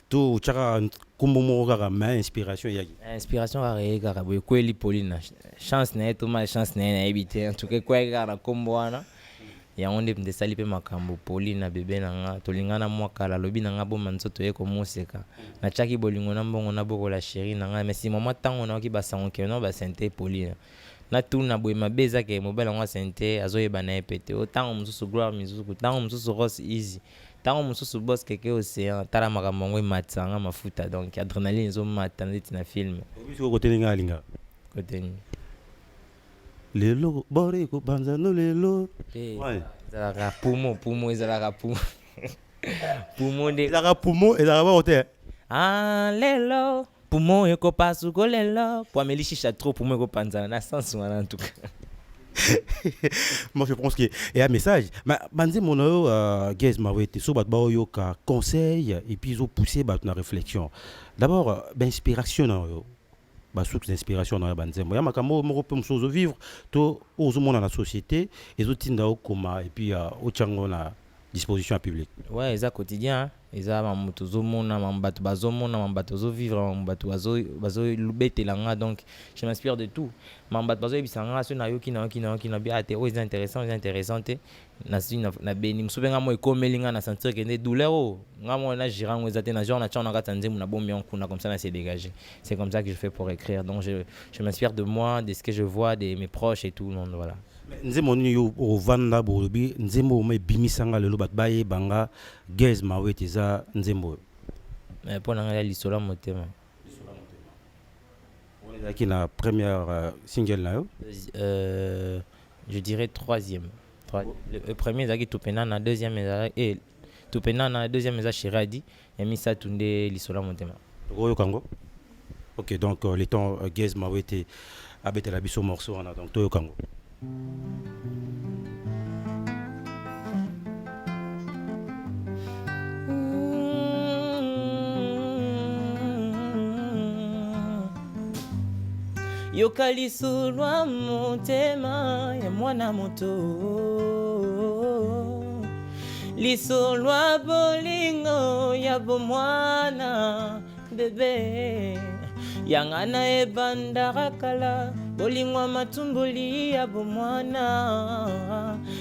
Tout chaka kumbomo kaka ma inspiration yaki. Inspiration arrêt kaka boy kweli Pauline chance na eto ma chance na ebité en tout cas kwa kaka kombo wana ya onde mde salipe makambo Pauline na bebe na nga tolingana mwaka la lobi na nga bo manzoto yeko moseka na chaki bolingo na mbongo na boko la chérie na nga mais si maman tango na ki basango ke no ba sente Pauline na tout na boy mabeza ke mobile ngwa sente azoyeba na epete o tango mususu gloire mususu tango mususu rose easy tango mususu boss keke océan tala makambo ngwe matsanga mafuta donc adrénaline zo matanditi na film biso ko telinga linga ko teni lelo bore ko banzano lelo ouais ezalaka pumo ezalaka pumo de ezalaka pumo ezalaka hotel ah lelo pumo eko pasu ko lelo po amelishisha trop pumo eko panzana na sens wana en tout cas. Moi je pense qu'il y a un message. Mais banze mono guys mawete so bat ba yo ka conseil et puis ils ont poussé ba na réflexion. D'abord inspiration na yo. Ba source d'inspiration na banze mo ya makamo mo pe msozo vivre to ozo mona na société et autres tinda okoma et puis au chango na disposition publique. Ouais, eza quotidien, eza mamuto zomona mambato bazomona mambato zo vivre mambato bazo lubetelanga donc je m'inspire de tout. Mambato bazo bisanga so na yoki na bi ate o intéressante na beni msubenga mo ekomelinga na sentir que ne douleur ngamo na girango ezate na genre na chana kata nzemu na bombi kuna comme ça na se dégager. C'est comme ça que je fais pour écrire. Donc je m'inspire de moi, de ce que je vois de mes proches et tout donc voilà. Nzembo ni yo ovanda bolobi nzembo me bimisanga lelo bat baye banga gez mawete za nzembo mais pour nga lisola motema on est qui na première single na yo je dirais troisième le premier zaki tupena na deuxième et tupena na deuxième za Shiradi et misa tunde lisola motema yo kango. OK donc les temps gez mawete abete la biso morceau on a donc to kango. Yoka lisulwa motema ya mwana moto lisulwa bolingo ya bomwana bebe yangana ebandara kala bolingwa matumboli ya bomwana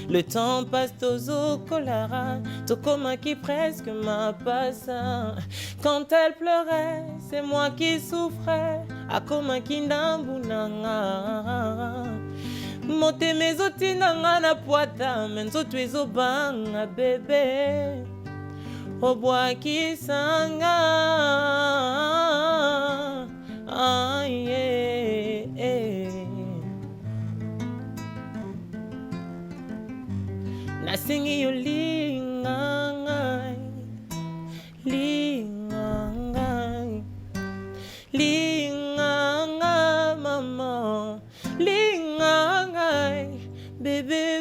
le temps passe tozo kolara tokoma qui presque m'a passa quand elle pleurait c'est moi qui souffrais akoma kindambu nanga motema ezotinanga na poata me nzoto ezobanga bebe obwakisanga nasengi yo lingangai linganga mama lingangai bébé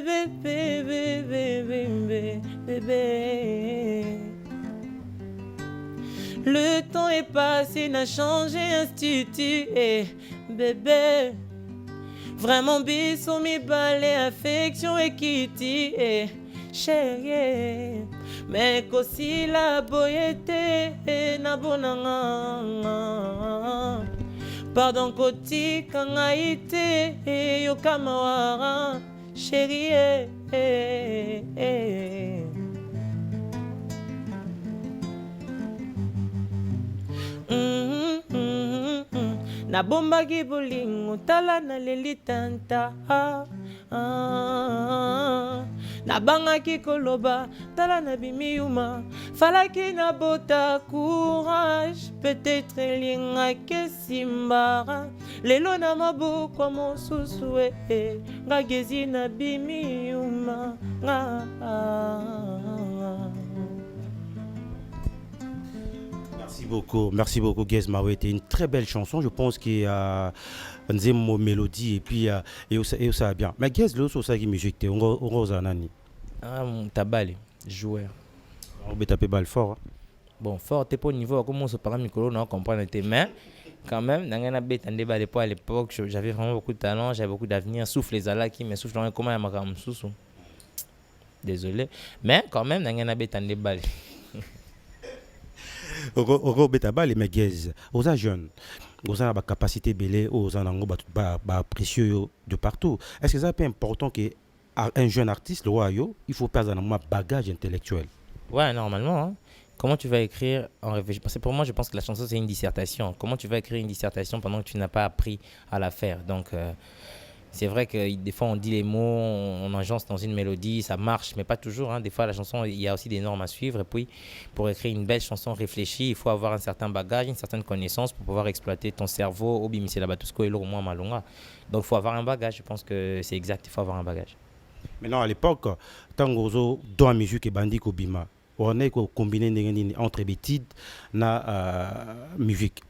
le temps est passé n'a changé institut et bébé vraiment biso mi balé affection et kitty et chérie mais kosi la boyete na bonanga pardon koti kangaite yo kamawara chérie nabombaki bolingo tala na leli tanta nabangaki koloba tala na bimiyuma falaki na bota courage peut-être elingaki simbara lelo na maboko mosusu ngagezi na bimiyuma Merci beaucoup, Gez Mawe. C'était une très belle chanson. Je pense qu'il y a une mélodie et puis et ça bien. Mais Gez, l'autre, c'est qui musique, on va nani. Tabale, joueur. On va taper balle fort. Bon, fort, t'es pas au niveau, comment on se parle, Micro, non, comprendre tes mains. Quand même, dans un bête, à l'époque, j'avais vraiment beaucoup de talent, j'avais beaucoup d'avenir. Souffle les alaki, mais souffle dans comment il m'a quand même sous. Désolé. Mais quand même, dans un bête, Oro betabale mais Gez aux jeunes aux a capacité belé aux en précieux de partout. Est-ce que c'est important que un jeune artiste le royaume il faut perdre un bagage intellectuel? Ouais, normalement. Hein. Comment tu vas écrire en réfléchissant? Parce que pour moi, je pense que la chanson c'est une dissertation. Comment tu vas écrire une dissertation pendant que tu n'as pas appris à la faire? Donc c'est vrai que des fois on dit les mots, on agence dans une mélodie, ça marche, mais pas toujours. Hein. Des fois la chanson, il y a aussi des normes à suivre. Et puis pour écrire une belle chanson réfléchie, il faut avoir un certain bagage, une certaine connaissance pour pouvoir exploiter ton cerveau. Au bimisi la batusko et l'eau moins malonga. Donc il faut avoir un bagage. Je pense que c'est exact, il faut avoir un bagage. Maintenant à l'époque, tant que dans la musique et bandi kobima, on est combiné entre bêtises na musique.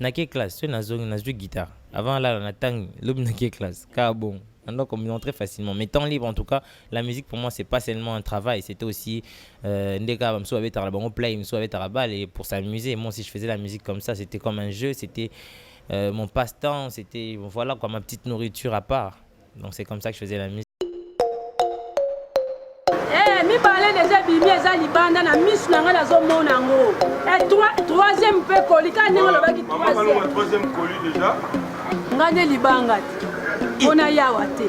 Na quelle classe? Tu as une guitare. Avant là, on a tang, l'homme na quelle classe? Car bon, on a combiné très facilement. Mais temps libre, en tout cas, la musique pour moi, c'est pas seulement un travail, c'était aussi des gars, soit avec Tarabon play, soit avec Tarabal, et pour s'amuser. Moi, si je faisais la musique comme ça, c'était comme un jeu, c'était mon passe-temps, c'était voilà quoi, ma petite nourriture à part. Donc c'est comme ça que je faisais la musique. Mi parlait déjà bimi eza libanda na miss nanga na zo monango. Et troisième pe koli ka ningo lo baki troisième colis déjà. Ngane libanga. Ona yawa te.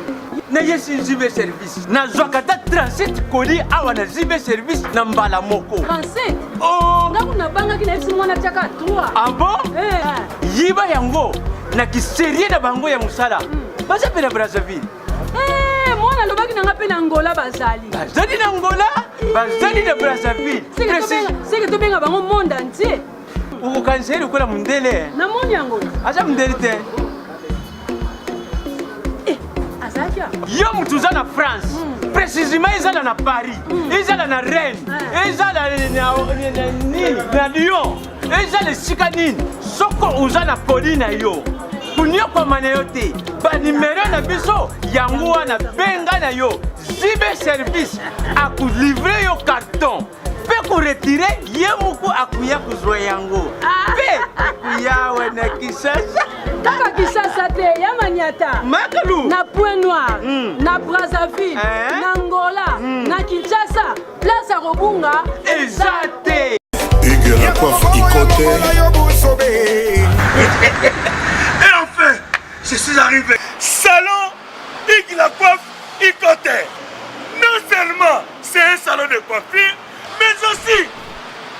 Na yesi zibe service. Na zwakata 37 colis awa na zibe service na mbala moko. 37. Oh, ngaku na banga kina fisi mwana chaka 3. Ah bon? Yiba yango na kiserie na bango ya musala. Basa pena Brazzaville. Mwana lobaki nanga pe na Angola bazali. Bazali na Angola, bazali na Brazzaville. C'est que to benga bango monde entier. Uko kanseri ukola mundele. Na moni Angola. Acha mundele te. Azakia. Yo mutuza na France. Précisément ezala na Paris. Ezala na Rennes. Ezala na Lyon. Ezala sika nini. Soko uza na Colina yo. Kunyo kwa maneyote, ba numero na biso, yangu wana benga na yo, zibe service, aku livre yo carton, pe ku retire, ye muku akuya kuzwa yangu, pe akuya wana Kisasa. Kaka Kisasa te, ya Maniata, Makalu, na Point Noir, na Brazzaville, na Angola, na Kinshasa, place à Robunga, ezate. Hugues la coiffe Ikoté. Et enfin, je suis arrivé. Salon Hugues la coiffe Ikoté. Non seulement c'est un salon de coiffure, mais aussi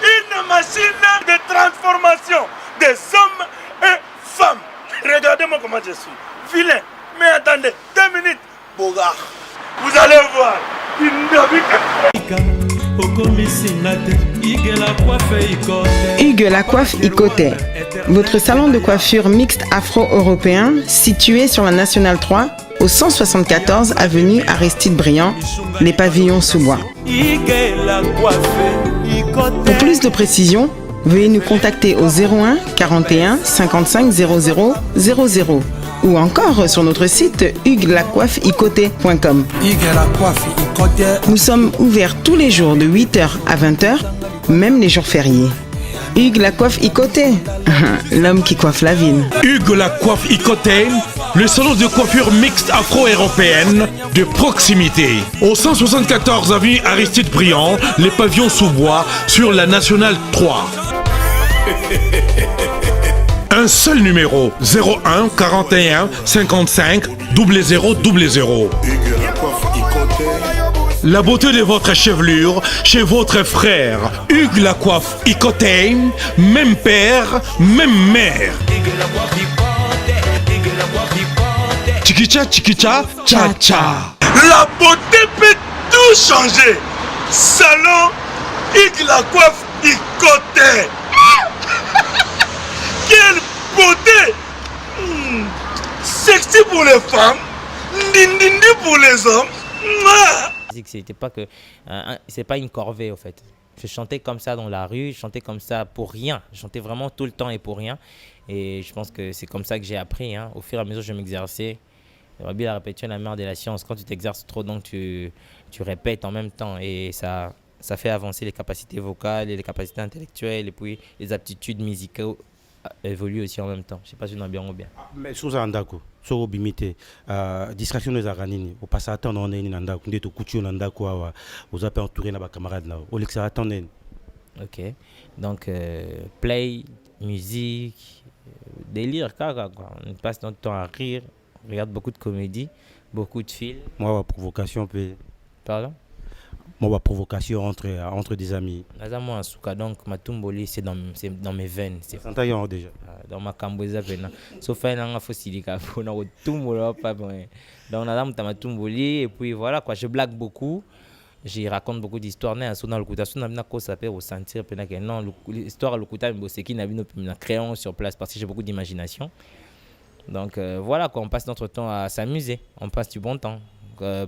une machine de transformation des hommes et femmes. Regardez-moi comment je suis. Vilain. Mais attendez, 2 minutes. Bogard. Vous allez voir. Hugues la coiffe Ikoté, votre salon de coiffure mixte afro-européen situé sur la Nationale 3 au 174 avenue Aristide Briand, les pavillons sous bois. Pour plus de précisions, veuillez nous contacter au 01 41 55 00 00 ou encore sur notre site hugueslacoiffeikoté.com. Nous sommes ouverts tous les jours de 8h à 20h, même les jours fériés. Hugues la coiffe Ikoté, l'homme qui coiffe la ville. Hugues la coiffe Ikoté, le salon de coiffure mixte afro-européenne de proximité. Au 174 avenue Aristide Briand, les pavillons sous bois sur la Nationale 3. Un seul numéro, 01 41 55 00 00. La beauté de votre chevelure chez votre frère. Hugues la coiffe Ikoté, même père, même mère. Chikicha, chikicha, cha cha. La beauté peut tout changer. Salon Hugues la coiffe Ikoté. Quelle beauté! Sexy pour les femmes, ndindindi pour les hommes. C'est pas que c'est pas une corvée en fait. Je chantais comme ça dans la rue, je chantais comme ça pour rien. Je chantais vraiment tout le temps et pour rien. Et je pense que c'est comme ça que j'ai appris. Hein. Au fur et à mesure, je m'exerçais. La répétition est la mère de la science. Quand tu t'exerces trop, donc tu répètes en même temps. Et ça fait avancer les capacités vocales et les capacités intellectuelles. Et puis les aptitudes musicales évoluent aussi en même temps. Je ne sais pas si on a bien ou bien. Mais sur Andako, sur Obimité, distraction des Aranini, au passé attendre on est Nandako, on est au couture Nandako, vous avez entouré nos camarades là. Au Lexa attendre. Ok. Donc, play, musique, délire, quoi. On passe notre temps à rire. On regarde beaucoup de comédies, beaucoup de films. Moi, provocation peut. Pardon? Moi, provocation entre des amis. Moi, en souka, donc ma tumboli, c'est dans mes veines. C'est Santayon déjà. Dans ma camboisa pena. Sauf un an, faut silika, faut na tumbolo pas bon. Donc ma tumboli et puis voilà quoi. Je blague beaucoup. J'y raconte beaucoup d'histoires. Né dans le kuta, na ko s'appelle ressentir pena que non l'histoire le kuta c'est qui n'a vu nos crayon sur place parce que j'ai beaucoup d'imagination. Donc voilà quoi, on passe notre temps à s'amuser, on passe du bon temps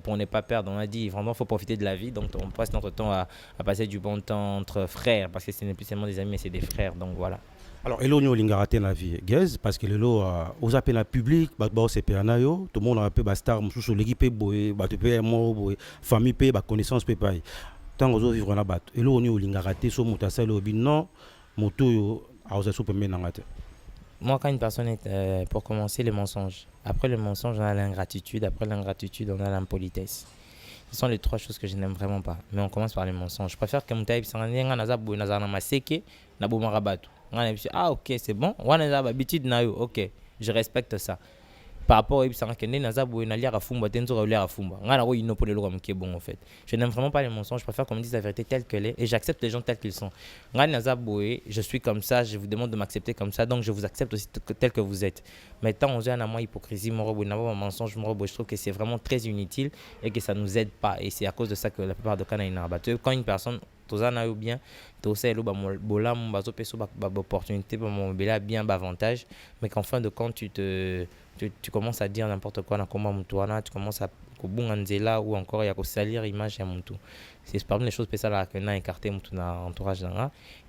pour ne pas perdre. On a dit vraiment faut profiter de la vie, donc on passe notre temps à passer du bon temps entre frères parce que ce n'est plus seulement des amis mais c'est des frères, donc voilà. Alors hello nous lingarate la vie guys parce que hello aux appels la public c'est péanayo tout le monde a un peu star sur l'équipe boy famille pe connaissance pe pas tant aux vivre na bat hello nous lingarate so mutasa lobi non moto a osa super menangate. Moi, quand une personne est, pour commencer, le mensonge. Après le mensonge, on a l'ingratitude. Après l'ingratitude, on a l'impolitesse. Ce sont les trois choses que je n'aime vraiment pas. Mais on commence par les mensonges. Je préfère que mon taïb s'en aille, ah, ok, c'est bon. Ok, je respecte ça. Par rapport à ce que je n'aime vraiment pas les mensonges, je préfère qu'on me dise la vérité telle qu'elle est et j'accepte les gens tels qu'ils sont. Je suis comme ça, je vous demande de m'accepter comme ça, donc je vous accepte aussi tel que vous êtes. Mais tant on a une hypocrisie, mensonge, je trouve que c'est vraiment très inutile et que ça ne nous aide pas. Et c'est à cause de ça que la plupart des cas, quand une personne ou bien opportunité bien avantage mais qu'en fin de compte tu commences à dire n'importe quoi tu commences à ou encore il y a salir l'image c'est parmi les choses que ça que na écarté mon entourage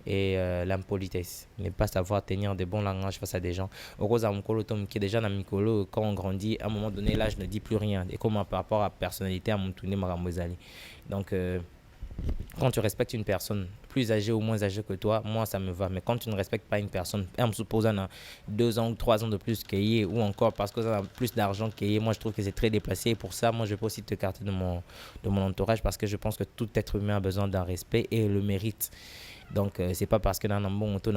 et l'impolitesse, ne pas savoir tenir de bons langages face à des gens qui est déjà dans mikolo quand on grandit à un moment donné là je ne dis plus rien et comment par rapport à la personnalité à mon tourné maramozali donc quand tu respectes une personne plus âgée ou moins âgée que toi, moi ça me va. Mais quand tu ne respectes pas une personne, en me supposant 2 ans ou 3 ans de plus qu'elle ou encore parce que ça a plus d'argent qu'elle, moi je trouve que c'est très déplacé. Et pour ça, moi je peux aussi t'écarter de mon entourage parce que je pense que tout être humain a besoin d'un respect et le mérite. Donc c'est pas parce que dans un bon qu'il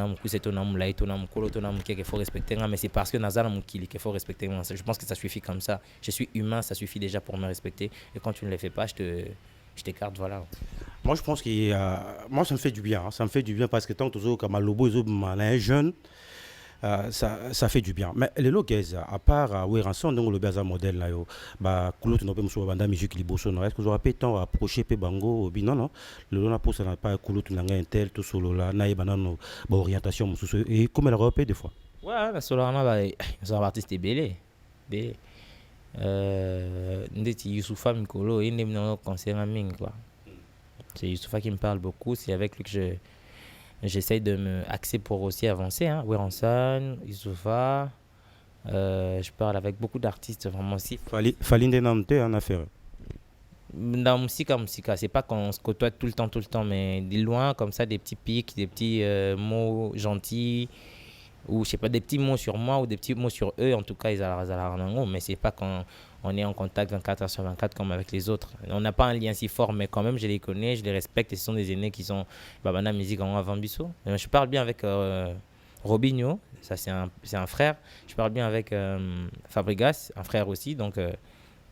faut respecter, mais c'est parce que dans un qu'il faut respecter. Je pense que ça suffit comme ça. Je suis humain, ça suffit déjà pour me respecter. Et quand tu ne le fais pas, je t'écarte, voilà. Moi, je pense que moi, ça me fait du bien. Ça me fait du bien parce que tant que comme Lobo est jeune, ça fait du bien. Mais les locaux, à part Weranson, donc le bazar modèle là, bah, Koulout n'a pas monsieur banda musique liboso. Est-ce que vous avez temps à approcher pe bango non non. Le lona pour ça n'a pas Koulout n'a un tel tout solo là, naïe banano, bah orientation et comme elle repère des fois. Ouais, la solo là, bah, c'est un artiste belé. Ndeti Youssoufa Mikolo et Nemno concert en ming quoi. C'est Youssoufa qui me parle beaucoup, c'est avec lui que j'essaye de me axer pour aussi avancer hein. Weranson, Youssoufa, je parle avec beaucoup d'artistes vraiment aussi. Falinde Namte en affaire. Dans Msika, c'est pas qu'on se côtoie tout le temps, mais de loin comme ça, des petits pics, des petits mots gentils. Ou je sais pas, des petits mots sur moi ou des petits mots sur eux, en tout cas ils ont mais c'est pas quand on est en contact 24h/24 comme avec les autres. On n'a pas un lien si fort, mais quand même je les connais, je les respecte et ce sont des aînés qui sont Babana musique en avant Bisso. Je parle bien avec Robinho, ça c'est un frère. Je parle bien avec Fabregas, un frère aussi, donc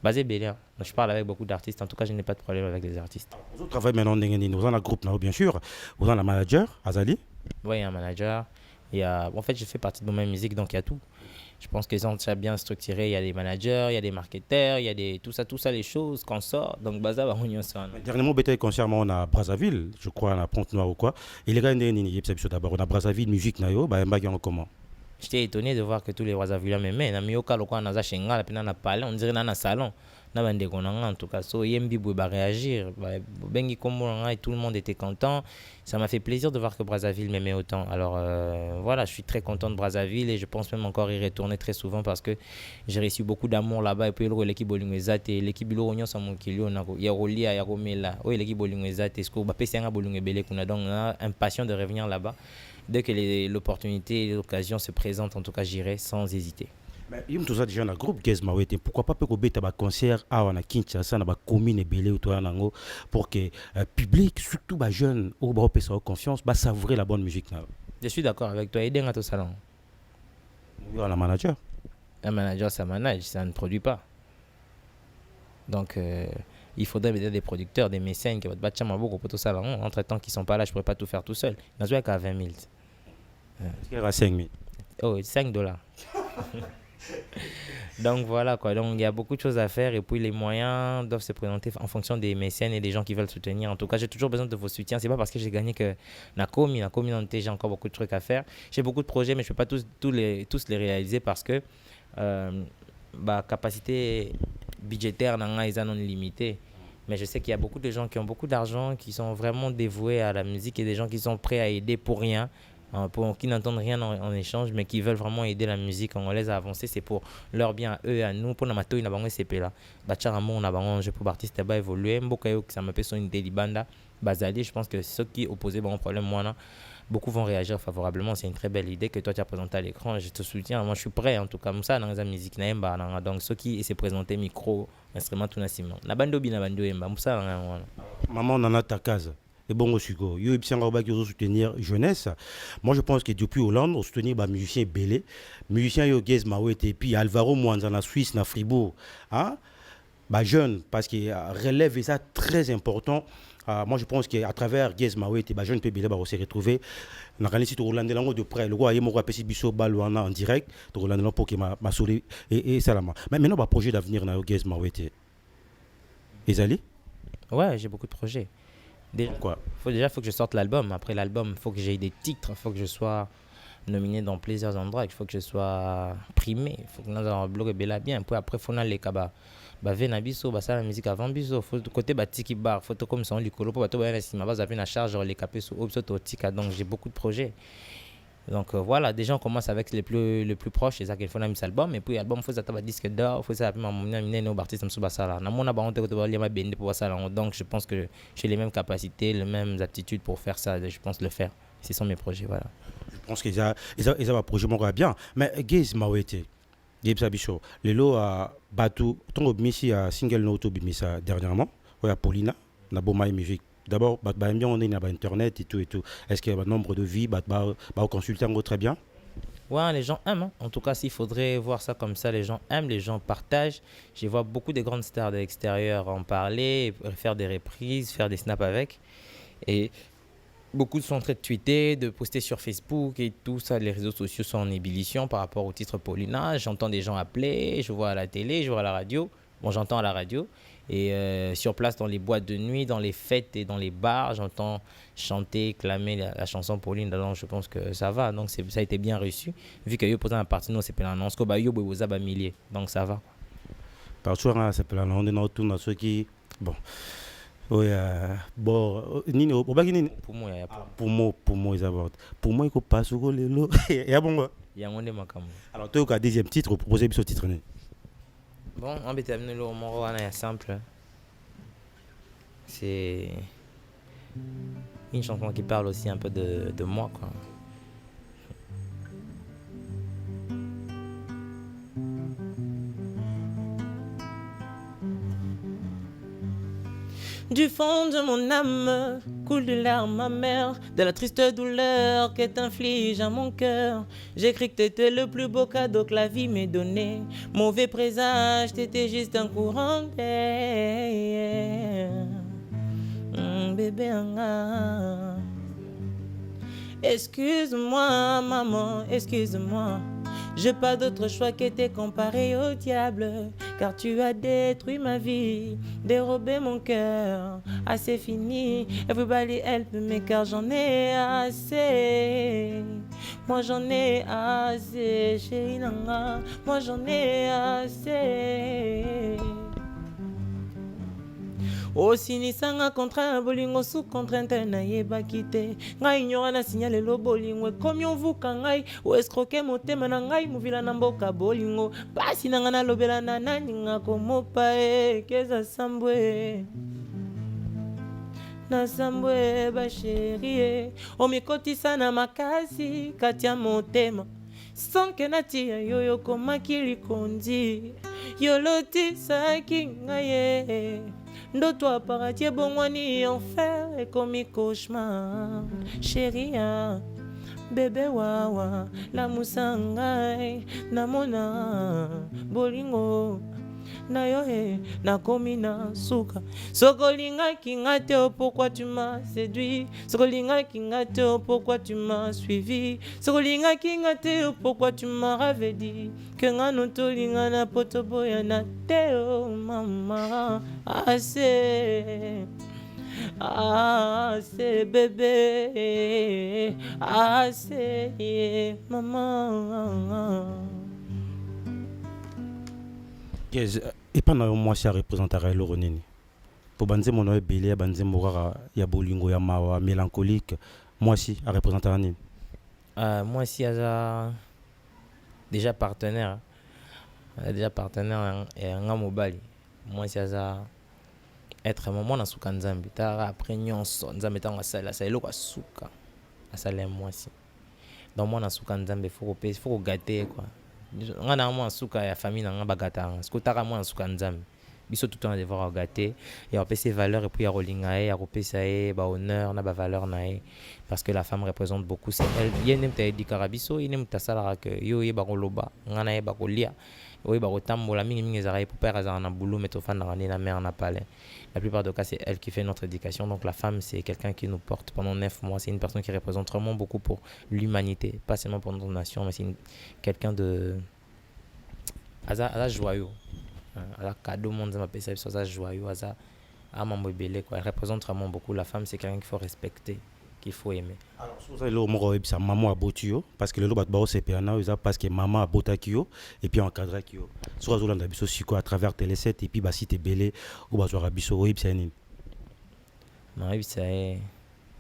basé Bélia. Je parle avec beaucoup d'artistes, en tout cas je n'ai pas de problème avec les artistes. Vous travaillez maintenant dans le groupe, bien sûr, vous avez un manager, Azali. Oui, il y a un manager. En fait, je fais partie de ma musique, donc il y a tout. Je pense qu'ils sont déjà bien structurés. Il y a des managers, il y a des marketeurs, il y a des tout ça, les choses qu'on sort. Donc, Baza va réunir ça. Dernièrement, bêtez concert, on a Brazzaville, je crois, on a Pointe-Noire ou quoi. Et les gars, d'abord, on a Brazzaville, musique, nayo, comment? J'étais étonné de voir que tous les Brazzavilliens m'aimaient. On dirait dans un salon. na bandeko na nga en tout cas so yembi boy ba réagir bengi kombo na nga et tout le monde était content. Ça m'a fait plaisir de voir que Brazzaville m'aimait autant. Alors voilà, je suis très content de Brazzaville et je pense même encore y retourner très souvent parce que j'ai reçu beaucoup d'amour là-bas et puis l'équipe Bolingwezat et l'équipe Bilorognon Samokilio nako ya rolia ya romela o l'équipe Bolingwezat est ce que ba pesenga Bolingwebele kuna donc on a impatient de revenir là-bas dès que l'opportunité et l'occasion se présentent. En tout cas, j'irai sans hésiter. Mais il y a tout ça déjà dans le groupe Gez Mawete. Pourquoi pas peut-être un concert à Kinshasa, dans la commune Belé ou toi pour que le public, surtout les jeunes, au bas au confiance, bah savourer la bonne musique. Je suis d'accord avec toi. Aider à ton salon. Il y a la manager. Un manager, ça manage, ça ne produit pas. Donc il faudrait des producteurs, des mécènes qui vont te battre beaucoup pour tout ça. Entre-temps, qui ne sont pas là, je ne pourrais pas tout faire tout seul. Il n'y a qu'à 20 000. Est-ce qu'il y a 5 000? Oh, $5. Donc voilà quoi, donc il y a beaucoup de choses à faire et puis les moyens doivent se présenter en fonction des mécènes et des gens qui veulent soutenir. En tout cas, j'ai toujours besoin de vos soutiens. C'est pas parce que j'ai gagné que la communauté, j'ai encore beaucoup de trucs à faire. J'ai beaucoup de projets mais je peux pas tous les réaliser parce que capacité budgétaire est non limitée. Mais je sais qu'il y a beaucoup de gens qui ont beaucoup d'argent, qui sont vraiment dévoués à la musique et des gens qui sont prêts à aider pour rien. Qui n'entendent rien en échange mais qui veulent vraiment aider la musique congolaise à avancer. C'est pour leur bien à eux et à nous. Pour Namato, il y a un CP là. On a un jeu pour artiste à évoluer. Ça m'appelle son Intelibanda. Bazali, je pense que ceux qui opposaient un problème, moi, beaucoup vont réagir favorablement. C'est une très belle idée que toi tu as présentée à l'écran. Je te soutiens. Moi, je suis prêt en tout cas. Comme ça, dans la musique, donc ceux qui essaient de présenter micro, instrument, tout nassiment. La bando bi, la bando yemba. Maman, on en a ta case. Et bon, aussi, il y a qui soutenir jeunesse. Moi, je pense que depuis Hollande, on soutenir les musiciens belés. Musiciens Gez Mawete et puis Alvaro Mwanza en Suisse, en Fribourg. Hein? Jeunes, parce que relève est ça très important. Moi, je pense qu'à travers Gez Mawete, les jeunes peuvent se retrouver. On a réalisé Roland de près. Le roi, il m'a appelé Bisso Balouana en direct. Roland pour qu'il m'a sauvé. Et ça, là. Mais maintenant, un projet d'avenir dans Gez Mawete. Ezali? Ouais, j'ai beaucoup de projets. Déjà, faut que je sorte l'album. Après l'album, il faut que j'aie des titres. Il faut que je sois nominé dans plusieurs endroits. Il faut que je sois primé. Il faut que nous ayons un blog bien. Puis après, il faut que les cabas. Venabiso, la musique avant biso. Faut côté tiki bar, photo comme ça, on lui colle. Pour toi, si ma base a fait la charge, les capés sur Obsototika. Donc j'ai beaucoup de projets. Donc voilà, déjà on commence avec les plus proches, c'est ça qu'il faut dans album et puis album faut ça disque d'or, faut ça appeler mon artiste comme ça là. Na mon abonné pour ça là. Donc je pense que j'ai les mêmes capacités, les mêmes aptitudes pour faire ça, je pense le faire. Ce sont mes projets, voilà. Je pense qu'ils ont un projet bien, mais Gez Mawete, Gez Sabicho, le lot a battu ton missi à single noto bimisa dernièrement, ouais Paulina, na Bomai musique. D'abord, on est sur Internet et tout. Est-ce qu'il y a un nombre de vies, consulter très bien? Ouais, les gens aiment. Hein. En tout cas, s'il faudrait voir ça comme ça, les gens aiment, les gens partagent. Je vois beaucoup de grandes stars de l'extérieur en parler, faire des reprises, faire des snaps avec. Et beaucoup sont en train de tweeter, de poster sur Facebook et tout ça. Les réseaux sociaux sont en ébullition par rapport au titre Paulina. J'entends des gens appeler, je vois à la télé, je vois à la radio. Bon, j'entends à la radio. Et sur place, dans les boîtes de nuit, dans les fêtes et dans les bars, j'entends chanter, clamer la chanson Pauline. Donc je pense que ça va. Donc ça a été bien reçu. Vu que yo posé un parti, non, c'est pas l'annonce que yo boza ba milliers. Donc ça va. Partout, c'est pas l'annonce. On est dans ceux qui bon. Oui, bon, nini, au bas nini. Pour moi, il y a pas. Pour moi, ils abordent. Pour moi, il faut pas sur le lot. Il y a bon. Il y a mon démacam. Alors toi, au deuxième titre, proposez ce titre. Bon, on va terminer le moro, c'est simple. C'est une chanson qui parle aussi un peu de moi, quoi. Du fond de mon âme coule de larmes amères, de la triste douleur que t'inflige à mon cœur. J'ai cru que t'étais le plus beau cadeau que la vie m'ait donné. Mauvais présage, t'étais juste un courant d'air. Bébé, excuse-moi, maman, excuse-moi. J'ai pas d'autre choix que t'es comparé au diable. Car tu as détruit ma vie, dérobé mon cœur. Ah, c'est fini, everybody help me car j'en ai assez. Moi j'en ai assez, chérie Nanga. Moi j'en ai assez. osinisanga contrat ya bolingo sous contrainte nayebaki te ngai nyora na signale lo bolingo ekomi ovuka ngai oescroke motema na ngai movila na mboka bolingo pasi na ngai nalobela na nani nga komopa keza sambwe na sambwe basheri omikotisa na makasi kati ya motema sonke natia yoyo komaki likondi yolotisaki ngai ndoto aparati ebongwani enfer ekomi cauchemar sheria bebe wawa lamusa ngai namona bolingo na yo nakomi na suka sokolingaki nga te pourquoi tu m'as séduit sokolingaki nga te pourquoi tu m'as suivi sokolingaki nga te pourquoi tu m'as ravedi que nga notolinga na potoboya na te mama assez bébé assez maman. Yes, et pendant moi ça représentera le Ronini. Pour banze mon oeil belé banze morara ya bolingo ya mawa mélancolique. Moi si à représenter nini. Moi si a déjà partenaire et un mobali. Moi si a être maman na suka nzambi ta après nyonso nzambi tanga sala ça eloko suka asala moi si. Donc moi na suka nzambi faut gâter quoi. On a un suka ya famille na bagata ce que tara moi suka nzambe biso tout temps devoir gâter et on peut ses valeurs et puis ya rolinga ya kopesa ba honneur na ba valeur na parce que la femme représente beaucoup c'est elle yenem ta di karabiso yenem ta sala que yo ye ba koloba ngana ye ba kolia oui ba kotambola mingi ezara pour père azana na boulot mais to fa na na mère na palais la plupart des cas c'est elle qui fait notre éducation donc la femme c'est quelqu'un qui nous porte pendant 9 mois c'est une personne qui représente vraiment beaucoup pour l'humanité pas seulement pour notre nation mais c'est quelqu'un de joyeux à cadeau monde ça m'appelle ça joyeux à mambo belé quoi elle représente vraiment beaucoup la femme c'est quelqu'un qu'il faut respecter qu'il faut aimer. Alors ça le mot ça maman a botio parce que le lot ba c'est péana parce que maman a botakio et puis encadrer kio soit zolanda biso siko à travers télé 7 et puis ba site belé ou ba zo biso website nini non website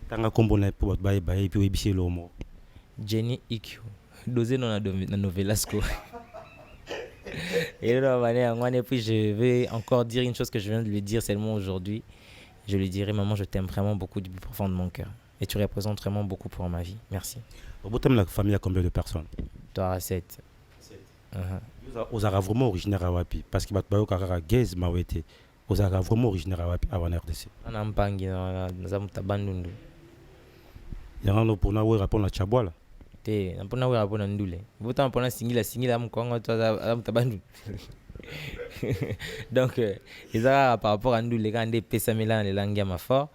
tanga kombona pour ba et puis website le mot Jenny IQ dosé dans la novelasco. Et là, puis je vais encore dire une chose que je viens de lui dire seulement aujourd'hui. Je lui dirai, maman, je t'aime vraiment beaucoup du plus profond de mon cœur. Et tu représentes vraiment beaucoup pour ma vie. Merci. Au bout de la famille, il y a combien de personnes? Toi, 7. Vous êtes vraiment originaire à Wapi parce que vous avez Gez Mawete. Vous êtes vraiment originaire à Wapi avant RDC. On a un pangi, nous avons tabandundu. Il y a un pour nous répondre à Chaboala. Te napona we rapona ndule vota napona singila mkongo to tabandu donc ezara par rapport à ndule quand des pesa mela na langue ya mafort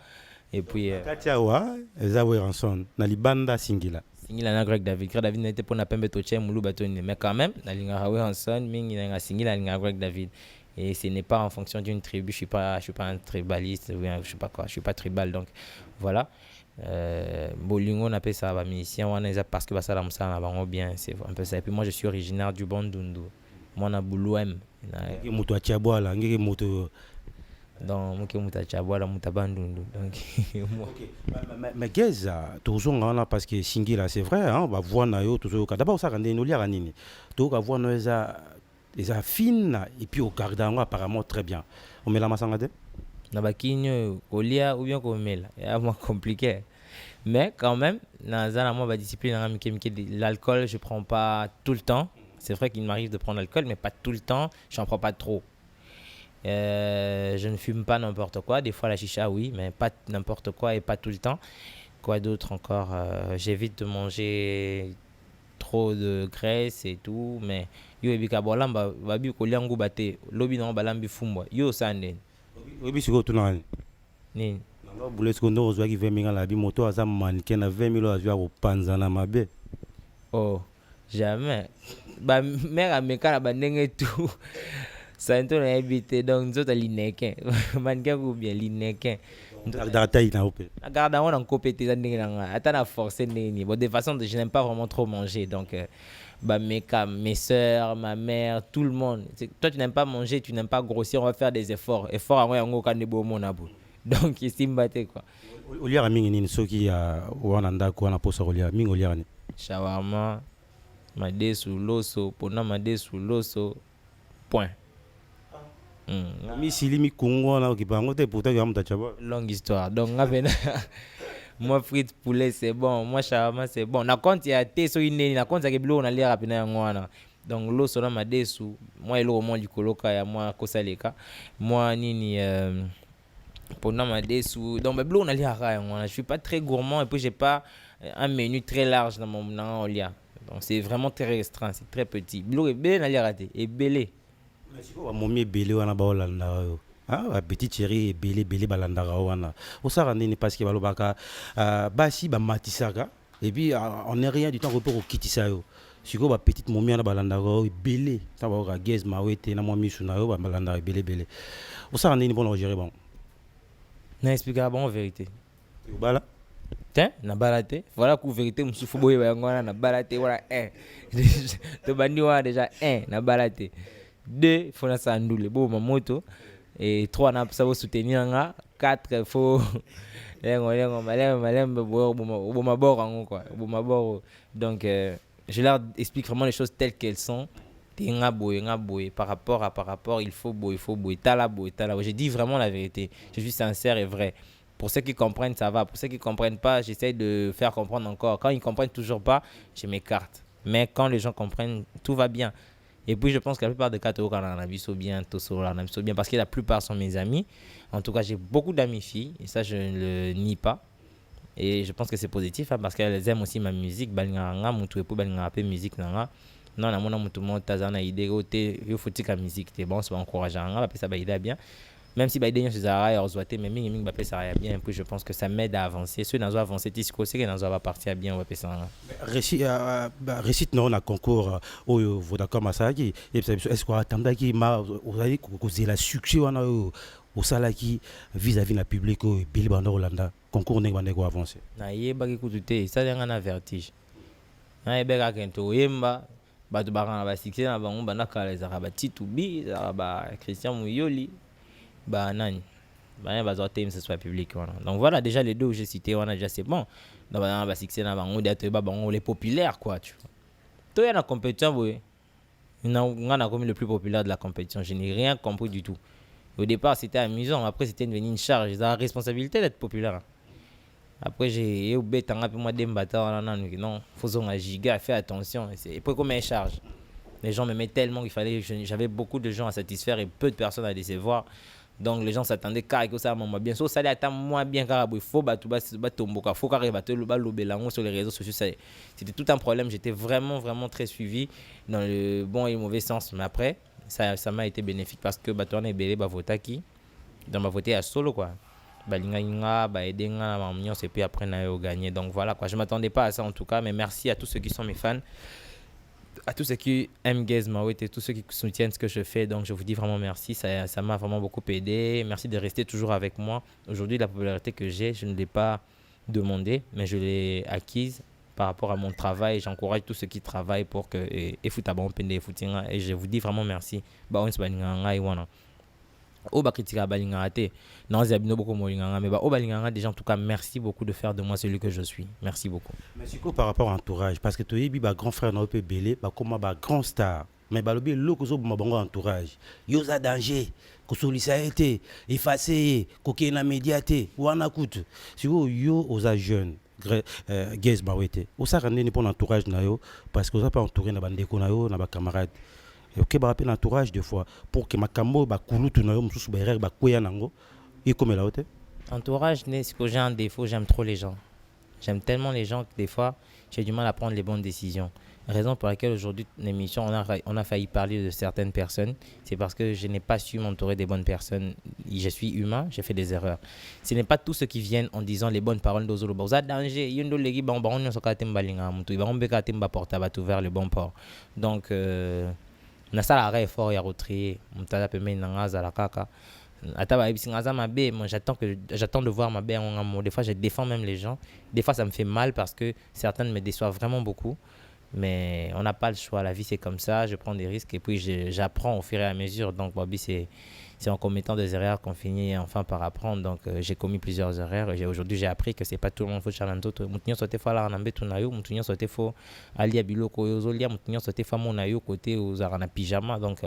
et puis katiawa ezawe ranson na libanda singila na Greg David n'était pas na pembe to che mulu batoni mais quand même na linga hawe ranson mingi na singila linga Greg David et ce n'est pas en fonction d'une tribu je suis pas un tribaliste ou je sais pas quoi je suis pas tribal donc voilà. Bolingo on appelle ça ba musicien on est parce que ba ça na bango bien c'est un peu ça et puis moi je suis originaire du Bandundu moi na Boulouem na moto achabola ngeke moto donc moto achabola moto Bandundu donc mais geza tozonga na parce que singila c'est vrai hein ba voix na yo tozoka d'abord ça rende no lia nini to ka voix no eza fine et puis au gardango apparemment très bien on met la masanga de na bakinyo kolia ou bien komela ya moins compliqué mais quand même na moi ba discipline na l'alcool je prends pas tout le temps c'est vrai qu'il m'arrive de prendre l'alcool mais pas tout le temps j'en prends pas trop je ne fume pas n'importe quoi des fois la chicha oui mais pas n'importe quoi et pas tout le temps quoi d'autre encore j'évite de manger trop de graisse et tout mais yo ebika bolamba babi kolia nguba te lobi na balambi fumbwa yo sande oui c'est quoi tout là ni non boule ce qu'on doit qui 20 000 la bi moto aza mannequin na 20 000 azwa ko panza na mabe oh jamais ba mère ameka ba ndenge tout ça into na habité donc nzoto lineke mannequin ou bien lineke Garde on en compété attends forcer bon de façon je n'aime pas vraiment trop manger donc mes soeurs, ma mère, tout le monde. Toi tu n'aimes pas manger, tu n'aimes pas grossir, on va faire des efforts à moi quand donc ici m'batté quoi. Oliara mingi nini soki wana ndako wana posa oliara mingi oliara ni shawarma madesu loso pona madesu loso point. Mi silimi Congo na okipango te pourtant yamu tachaba. Longue histoire. Donc moi frites poulet c'est bon, moi shawarma c'est bon. Na compte ya te so ineni na compte ya kebilo na lia rapina ya ngwana. Donc loso na madesu, moi elo mo likoloka ya moi kosaleka. Moi nini pona madesu. Donc bebilo na lia ya ngwana. Je suis pas très gourmand et puis j'ai pas un menu très large dans mon olia. Donc c'est vraiment très restreint, c'est très petit. Bilo e be na lia raté et belé. Momi belé wana ba olanda yo. Ah petit chéri belé balanda wana. Osara nini parce que balobaka basi ba matisaka et puis on est rien du temps report au kitisa yo. Siko ba petite momi na balanda yo belé. Ça va ka gez mawete na momi suna yo ba balanda belé. Osara nini bon gérer bon. Na expliquer bon en vérité. Bala tiens na balaté voilà que vérité musufu boye ba ngwana na balaté voilà 1 to bandi wa déjà 1 na balaté 2 faut na sandoule bo mamoto et 3 na ça va soutenir nga 4 faut lengo malem bo maboro quoi bo maboro donc je leur explique vraiment les choses telles qu'elles sont nga boy par rapport il faut boy tala je dis vraiment la vérité, je suis sincère et vrai. Pour ceux qui comprennent, ça va. Pour ceux qui ne comprennent pas, j'essaie de faire comprendre encore. Quand ils ne comprennent toujours pas, je m'écarte. Mais quand les gens comprennent, tout va bien. Et puis, je pense que la plupart des cas, bien, parce que la plupart sont mes amis. En tout cas, j'ai beaucoup d'amis filles. Et ça, je ne le nie pas. Et je pense que c'est positif parce qu'elles aiment aussi ma musique. Musique. Non, il faut que la musique. C'est bon, c'est encourageant. Ça va bien. Même si Biden se zara mais ming ça va bien, puis je pense que ça m'aide à avancer. Ceux dans avancer tisco c'est que dans va partir bien va ça. Récite non na concours au Vodacom Masaki et est-ce qu'on attendait qui ma osali causer la succès wana au salaki vis-à-vis na public au Billy Banda Hollanda concours ne bande ko avancer. Na yeba ki kututé ça nga na vertige. Na yeba ka kento yemba ba to ba ba succès na bango bana kala za ba titubi za ba Christian Muyoli. Nani ce soit public donc voilà déjà les deux que j'ai cités on a déjà c'est bon donc on les populaires quoi tu vois toi il y a la compétition on a comme le plus populaire de la compétition, je n'ai rien compris du tout. Au départ c'était amusant, après c'était devenu une charge, j'ai la responsabilité d'être populaire. Après j'ai oublié non faut un giga, fais attention, et puis comme une charge. Les gens m'aimaient tellement qu'il fallait, j'avais beaucoup de gens à satisfaire et peu de personnes à décevoir. Donc les gens s'attendaient car que ça m'a bien sûr ça allait attendre moi bien car il faut tomboka faut car le sur les réseaux sociaux, c'était tout un problème. J'étais vraiment très suivi dans le bon et le mauvais sens, mais après ça m'a été bénéfique parce que on est belé vota qui dans ma voté à solo quoi balinga edenga na mamnion et puis après na yo gagné. Donc voilà quoi, je m'attendais pas à ça en tout cas, mais merci à tous ceux qui sont mes fans, à tous ceux qui aiment Gez Mawete et tous ceux qui soutiennent ce que je fais. Donc je vous dis vraiment merci, ça m'a vraiment beaucoup aidé. Merci de rester toujours avec moi. Aujourd'hui la popularité que j'ai, je ne l'ai pas demandé, mais je l'ai acquise par rapport à mon travail. J'encourage tous ceux qui travaillent pour que et je vous dis vraiment merci. Déjà en tout cas merci beaucoup de faire de moi celui que je suis. Merci beaucoup. Merci beaucoup par rapport à l'entourage parce que tu es grand frère na belé comme grand star mais balobi loko zo bon entourage yoza danger ko solidarité effacer ko na médiaté wana coûte si yo oza jeune Gez Mawete o sa rendre pour l'entourage na yo parce que oza pas entouré na bandeko na yo na ba camarades. Ok, bah rappelle l'entourage des fois pour que ma cambo ba kulutu na yo mususu ba erreur ba koya nango et comme la haute. Entourage n'est ce que j'ai un défaut, j'aime trop les gens. J'aime tellement les gens que des fois j'ai du mal à prendre les bonnes décisions. Raison pour laquelle aujourd'hui l'émission on a failli parler de certaines personnes, c'est parce que je n'ai pas su m'entourer des bonnes personnes. Je suis humain, j'ai fait des erreurs. Ce n'est pas tous ceux qui viennent en disant les bonnes paroles d'Ozolo Boza danger, yondo legi ba on ne soka temba linga mutu ba on beka temba porta ba vers le bon port. Donc na sala effort ya retrier mutala peme nanga za la kaka J'attends de voir ma bé en amour. Des fois, je défends même les gens. Des fois, ça me fait mal parce que certains me déçoivent vraiment beaucoup. Mais on n'a pas le choix. La vie, c'est comme ça. Je prends des risques et puis j'apprends au fur et à mesure. Donc, Bobby, c'est en commettant des erreurs qu'on finit enfin par apprendre. Donc, j'ai commis plusieurs erreurs. Et aujourd'hui, j'ai appris que c'est pas tout le monde faut chalanto. Moutinho sote fa la nambe tunayo. Moutinho sote fo ali abiloko yozolia. Moutinho sote fa monayo côté aux arana pyjama. Donc,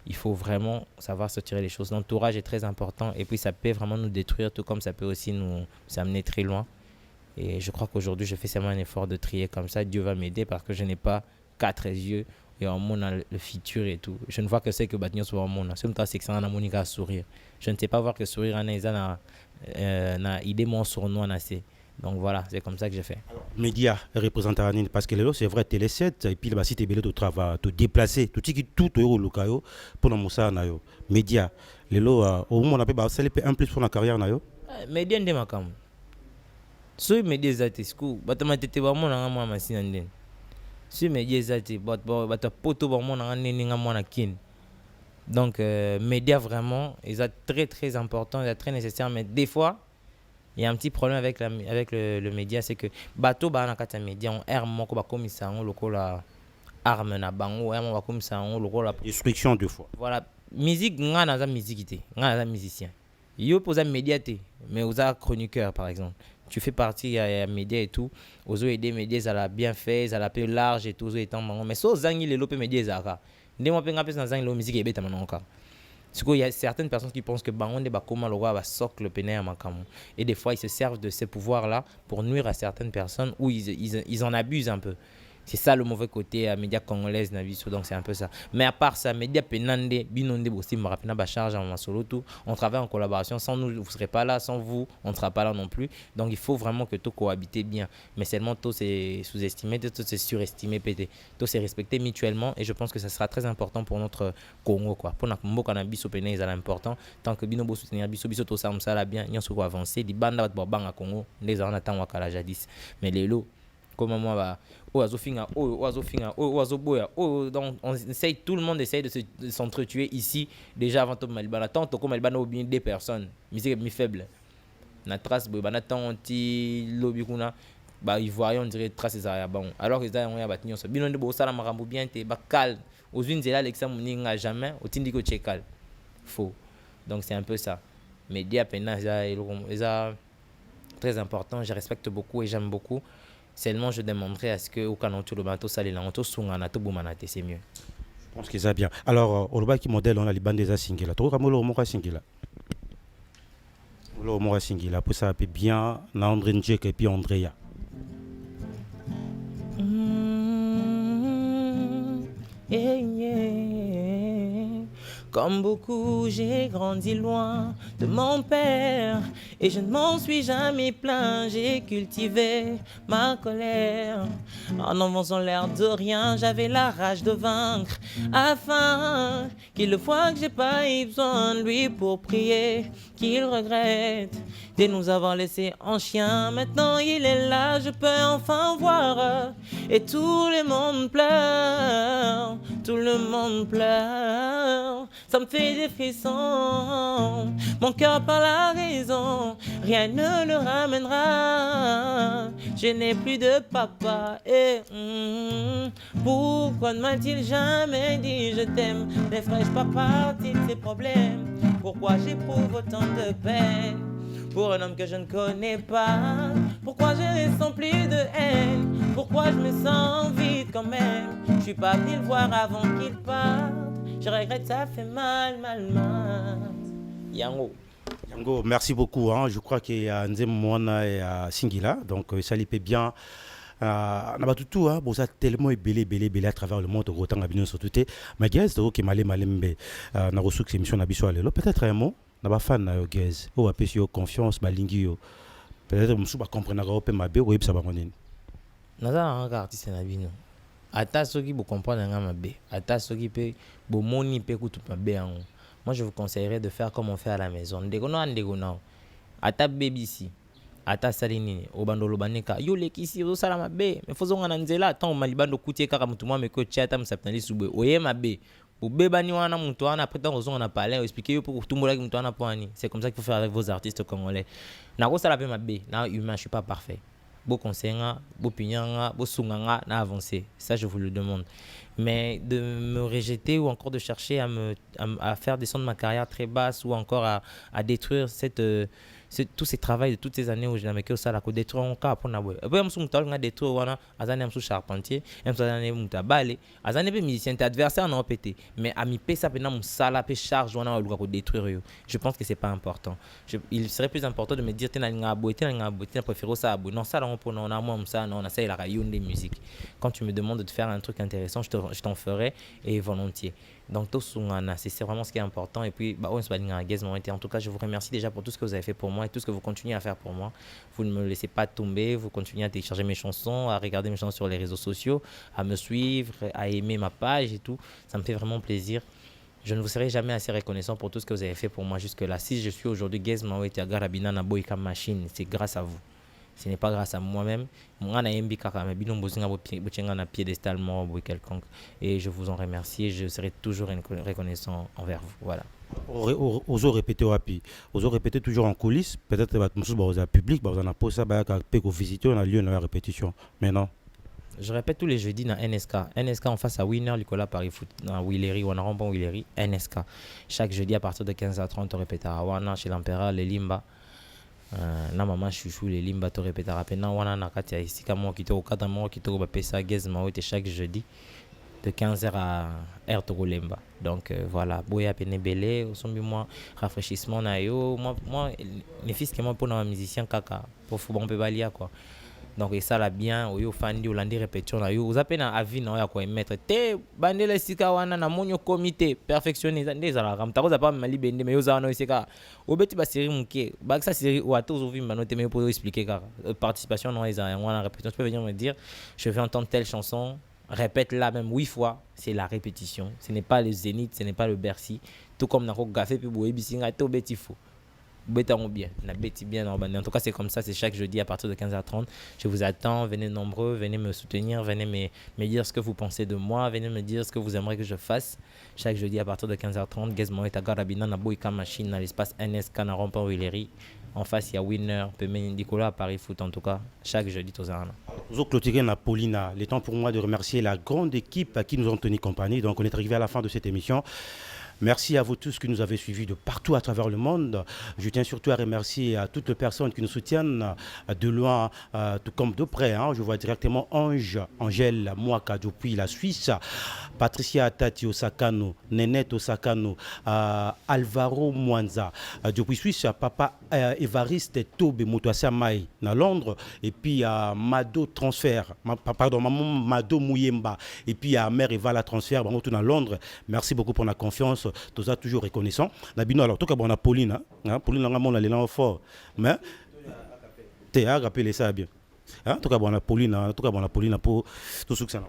il faut vraiment savoir se tirer les choses. L'entourage est très important. Et puis, ça peut vraiment nous détruire, tout comme ça peut aussi nous amener très loin. Et je crois qu'aujourd'hui, je fais seulement un effort de trier comme ça. Dieu va m'aider parce que je n'ai pas 4 yeux et en monde le futur et tout. Je ne vois que c'est que Batnios soit en monde. C'est que ça a Monica sourire. Je ne sais pas voir que sourire en a idée mon sournois assez. Donc voilà, c'est comme ça que je fais. Média représentant parce que c'est vrai télé 7 et puis si tu es belé de travail, te déplacer, tout au locayo pour nous ça nayo. Média, les lots au moment on appelle ça les un plus pour la carrière nayo. Média ndé makam. So média zati sku, batamatete ba mona nga mwa masina ndé. Si média zati bata poto ba mona nga nini nga mwana kin. Donc média vraiment, ils sont très très important, ils sont très nécessaire, mais des fois il y a un petit problème avec le média, c'est que bateau ba na kata média on air moko ba komisa on lokola arme na bango air moko ba komisa on lokola destruction deux fois. Voilà, musique nga na za musique té, nga na za musicien. Yo posa média té, mais aux chroniqueur par exemple. Tu fais partie des médias et tout. Aux aider médias, ça l'a bien fait, ça l'a peu large et tout, ça étant marrant. Mais so zangi les lopes médias zaka. Ndé moi penga pesa zangi lo musique ebeta manonka. Parce qu'il y a certaines personnes qui pensent que bangon de bakoma le roi va socle peine à makamu. Et des fois ils se servent de ces pouvoirs là pour nuire à certaines personnes ou ils en abusent un peu. C'est ça le mauvais côté à médias congolaises donc c'est un peu ça. Mais à part ça, médias penande binonde aussi marapina ba charge en solo tout. On travaille en collaboration, sans nous vous serez pas là, sans vous on ne sera pas là non plus. Donc il faut vraiment que tout cohabite bien. Mais seulement tout c'est sous-estimé, tout c'est surestimé pété. Tout c'est respecté mutuellement et je pense que ça sera très important pour notre Congo quoi. Pour notre mboka na biso pene c'est important tant que binobo soutenir biso tout ça la bien, nyonso ko avancer, di banda ba banga Congo, les en attend wakala jadis. Mais les lots comme moi bah donc on essaye, tout le monde essaye de s'entretuer ici déjà avant tout Malibana tant comme Malibana ou bien des personnes musique mi faible na trace bana tant anti lobby kuna bah ils voient on dirait trace ça bon alors que ça on y a battu ça bino de bo sala makambo bien te ba calme aux unes là l'examen n'inga jamais au tindiko checkal faux. Donc c'est un peu ça. Média pena ça très important, je respecte beaucoup et j'aime beaucoup. Seulement, je demanderai à ce que au Canonto le bateau salé la onto sunganato bumanate, c'est mieux. Je pense que ça bien. Alors, au bas qui modèle on a les bandes des singles. Toi, comme le mot single. Le mot single pour ça peut bien na André Njek et puis Andrea. Comme beaucoup, j'ai grandi loin de mon père et je ne m'en suis jamais plaint. J'ai cultivé ma colère en avançant l'air de rien. J'avais la rage de vaincre afin qu'il le voie que j'ai pas eu besoin de lui pour prier, qu'il regrette de nous avoir laissés en chien. Maintenant il est là, je peux enfin voir et tout le monde pleure, tout le monde pleure. Ça me fait des frissons, mon cœur par la raison, rien ne le ramènera. Je n'ai plus de papa et pourquoi ne m'a-t-il jamais dit je t'aime? Ne ferais-je pas partie de ses problèmes? Pourquoi j'éprouve autant de peine pour un homme que je ne connais pas? Pourquoi je ressens plus de haine? Pourquoi je me sens vide quand même? Je suis pas venu le voir avant qu'il parte. Je regrette, ça fait mal. Yango, merci beaucoup. Hein. Je crois qu'il y a Nzemwana et Singila, donc ça lui fait bien. On a tout, hein. Bon, ça tellement belé à travers le monde, autant à bien surtout. Mais Gaz, qui m'a n'a reçu que émission n'habituelle. Peut-être un mot, n'a pas fan de Gaz. Ou appelle sur confiance, balingio. Peut-être que je comprends que ma bé ou ça va venir. N'a un artiste n'a bien. Ata soki bo comprendre nga mabe, ata soki pe bo moni pe kutu mabe ango. Moi je vous conseillerais de faire comme on fait à la maison. Ndeko no. Ata BBC, ata salinini, obando lobaneka, yo lekisi o sala mabe, mais faisons nga nzela tant malibando kutie kaka mutu mwa meko chata msapnali subwe. Oye mabe, Pour bébani wana mutuana après tant on a parlé expliquer pour tout le monde mutuana poani. C'est comme ça qu'il faut faire avec vos artistes congolais. Na ko sala pe mabe, na humain je suis pas parfait. Beau conseil, beau opinion, beau sunganga, na avancer. Ça je vous le demande. Mais de me rejeter ou encore de chercher à faire descendre ma carrière très basse ou encore à détruire tous ces travaux de toutes ces années où j'ai mis au salaire, détruire un cas pour n'avoir. Après, je suis allé détruire wana, azane amsou charpentier, azane muta balé, azane pe musicien, t'es adversaire non pété. Mais à mi pesa pena mon salaire pe charge wana ou pour détruire. Je pense que c'est pas important. Il serait plus important de me dire t'es na ngabo, t'es préféré ça abou. Non ça là on pour non na moi ça non, on a ça il a rayonne des musiques. Quand tu me demandes de faire un truc intéressant, je t'en ferai et volontiers. Donc tout c'est vraiment ce qui est important. Et puis en tout cas je vous remercie déjà pour tout ce que vous avez fait pour moi et tout ce que vous continuez à faire pour moi. Vous ne me laissez pas tomber, vous continuez à télécharger mes chansons, à regarder mes chansons sur les réseaux sociaux, à me suivre, à aimer ma page et tout. Ça me fait vraiment plaisir. Je ne vous serai jamais assez reconnaissant pour tout ce que vous avez fait pour moi jusque-là. Si je suis aujourd'hui Gizmo et Agarabina na Boyka Machine, c'est grâce à vous. Ce n'est pas grâce à moi-même. Et je vous en remercie et je serai toujours reconnaissant envers vous. Voilà. Ozo répéter toujours en coulisses. Peut-être que vous avez public, vous avez posé ça, vous visiter, on a lieu dans la répétition. Mais non. Je répète tous les jeudis dans NSK. NSK en face à Winner, Nicolas Paris Foot, dans Willery, on a rempli Willery, NSK. Chaque jeudi à partir de 15h30, on répète à Wana, chez l'Empereur, les Limba. Na maman chouchou les limba to répéter rapide na wana na kati ya isika mo kitoko kata mo kitoko ba pesa Gizmo et chaque jeudi de 15h à heure to lemba. Donc voilà, boya penebele osombi moi rafraîchissement na yo moi les fils que moi pour na musicien kaka pour bon pe balia quoi. Donc et ça là bien oyo fandi olandi répétition na yo vous appelez na avis na ya ko mettre te bandela sika wana na monyo comité perfectionner ndeza la ram takoza pas mali bende mais yo za wana sika obeti ba série muke ba ça série ou ato zo vi manote mais pour expliquer car participation non ils ont la répétition tu peux venir me dire je vais entendre telle chanson répète la même 8 fois c'est la répétition ce n'est pas le Zénith ce n'est pas le Bercy tout comme na ko gafé puis boyebi singa to beti fou bien, en tout cas c'est comme ça, c'est chaque jeudi à partir de 15h30. Je vous attends, venez nombreux, venez me soutenir, venez me dire ce que vous pensez de moi, venez me dire ce que vous aimeriez que je fasse. Chaque jeudi à partir de 15h30, Gizmo et Agarabina na Boyka Machine dans l'espace NSK na Rond-Point Willery. En face il y a Winner, Pemeni Nicolas Paris Foot en tout cas, chaque jeudi tous un an. Nous clôturer na Paulina, il est temps pour moi de remercier la grande équipe à qui nous ont tenu compagnie. Donc on est arrivé à la fin de cette émission. Merci à vous tous qui nous avez suivis de partout à travers le monde. Je tiens surtout à remercier à toutes les personnes qui nous soutiennent de loin, tout comme de près. Je vois directement Angèle Mouaka depuis la Suisse, Patricia Atati Osakano, Nenette Osakano, Alvaro Mwanza depuis Suisse, Papa Évariste Tobe Moutouassamay à Londres, et puis Mado Transfert, maman Mado Mouyemba, et puis Mère Eva la Transfert, tout à Londres. Merci beaucoup pour la confiance. Tous toujours reconnaissant. Nabino alors tout cas bon Pauline, Pauline on a l'élan fort, mais t'es à rappeler ça bien. En tout cas bon Pauline, pour tout ce que ça.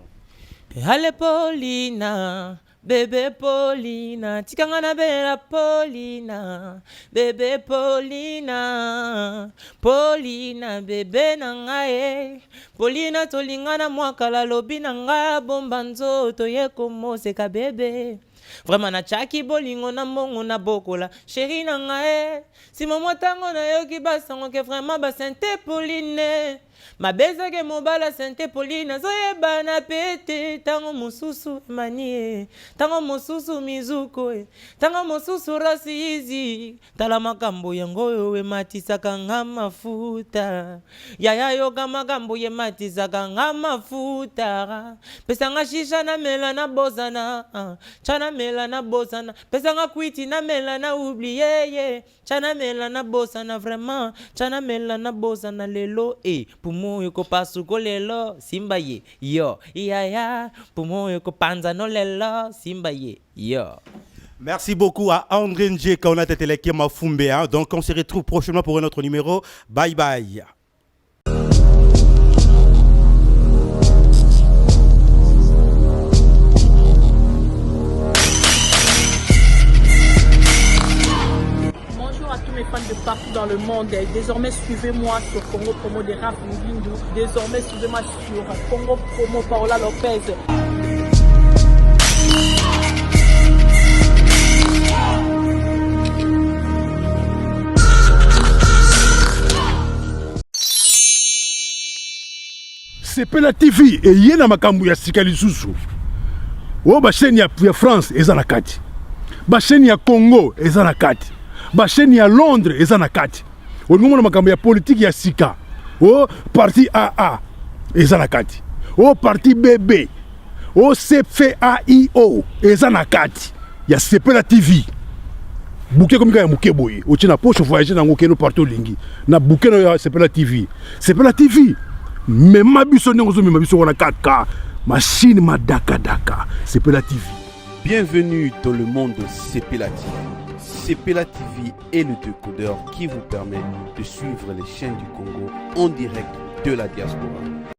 Allez Paulina, bébé Paulina, tikangana bela Paulina, bébé Paulina, Paulina bébé nangae, Paulina tolingana mwakala lobi nanga bombanzo toye komo seka bébé. Vraiment na chaki bolingo na mongo na bokola chéri nangae si momo tango na yo ki basango ke vraiment ba Sainte Pauline ma beza ke mobala Sainte Pauline zoyeba na pete tango mususu manie tango mususu mizuko tango mususu rasizi tala makambo yango yo we matisaka nga mafuta yaya yo kama makambo ye matisaka nga mafuta pesa nga shisha na mela na bozana chana mela na bosana pesa nga kwiti na mela na oublié chana mela na bosana vraiment chana mela na bosana lelo pumo yoko pasuko lelo simba ye yo ya pumo yoko panza no lelo simba ye yo. Merci beaucoup à André Ndje qu'on a été les Mafumbe. Donc on se retrouve prochainement pour un autre numéro. Bye bye. Mes fans de partout dans le monde, désormais suivez-moi sur Congo Promo de Raf Ngindu, désormais suivez-moi sur Congo Promo Paola Lopez. Sepela TV eye na makambo ya sika lisusu. O ba chaîne ya France eza na kati. Ba chaîne ya Congo eza na kati. Ba chaîne ya Londres eza na kati. Olingo na makambo ya politique ya sika. O parti AA eza na kati. O parti BB. O CFAIO eza na kati. Ya Sepela TV. Bouquet comme ya muke boye. O tina poche voyager na ngokeno partout lingi. Na bouquet na Sepela TV. Sepela TV. Mais ma biso n'engozo mais ma biso wana 4K. Machine ma daka. Sepela TV. Bienvenue dans le monde de Sepela TV. Sepela TV est le décodeur qui vous permet de suivre les chaînes du Congo en direct de la diaspora.